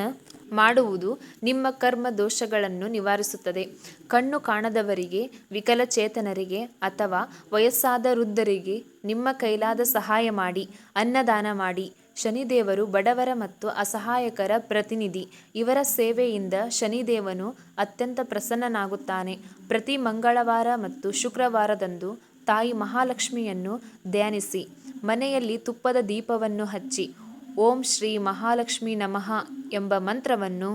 ಮಾಡುವುದು ನಿಮ್ಮ ಕರ್ಮ ದೋಷಗಳನ್ನು ನಿವಾರಿಸುತ್ತದೆ. ಕಣ್ಣು ಕಾಣದವರಿಗೆ, ವಿಕಲಚೇತನರಿಗೆ ಅಥವಾ ವಯಸ್ಸಾದ ವೃದ್ಧರಿಗೆ ನಿಮ್ಮ ಕೈಲಾದ ಸಹಾಯ ಮಾಡಿ. ಅನ್ನದಾನ ಮಾಡಿ. ಶನಿದೇವರು ಬಡವರ ಮತ್ತು ಅಸಹಾಯಕರ ಪ್ರತಿನಿಧಿ. ಇವರ ಸೇವೆಯಿಂದ ಶನಿದೇವನು ಅತ್ಯಂತ ಪ್ರಸನ್ನನಾಗುತ್ತಾನೆ. ಪ್ರತಿ ಮಂಗಳವಾರ ಮತ್ತು ಶುಕ್ರವಾರದಂದು ತಾಯಿ ಮಹಾಲಕ್ಷ್ಮಿಯನ್ನು ಧ್ಯಾನಿಸಿ. ಮನೆಯಲ್ಲಿ ತುಪ್ಪದ ದೀಪವನ್ನು ಹಚ್ಚಿ ಓಂ ಶ್ರೀ ಮಹಾಲಕ್ಷ್ಮೀ ನಮಃ ಎಂಬ ಮಂತ್ರವನ್ನು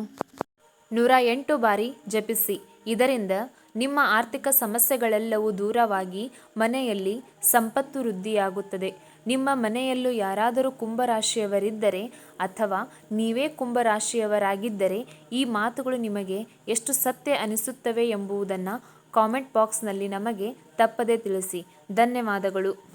108 ಬಾರಿ ಜಪಿಸಿ. ಇದರಿಂದ ನಿಮ್ಮ ಆರ್ಥಿಕ ಸಮಸ್ಯೆಗಳೆಲ್ಲವೂ ದೂರವಾಗಿ ಮನೆಯಲ್ಲಿ ಸಂಪತ್ತು ವೃದ್ಧಿಯಾಗುತ್ತದೆ. ನಿಮ್ಮ ಮನೆಯಲ್ಲೂ ಯಾರಾದರೂ ಕುಂಭರಾಶಿಯವರಿದ್ದರೆ ಅಥವಾ ನೀವೇ ಕುಂಭರಾಶಿಯವರಾಗಿದ್ದರೆ ಈ ಮಾತುಗಳು ನಿಮಗೆ ಎಷ್ಟು ಸತ್ಯ ಅನಿಸುತ್ತವೆ ಎಂಬುದನ್ನು ಕಾಮೆಂಟ್ ಬಾಕ್ಸ್ನಲ್ಲಿ ನಮಗೆ ತಪ್ಪದೇ ತಿಳಿಸಿ. ಧನ್ಯವಾದಗಳು.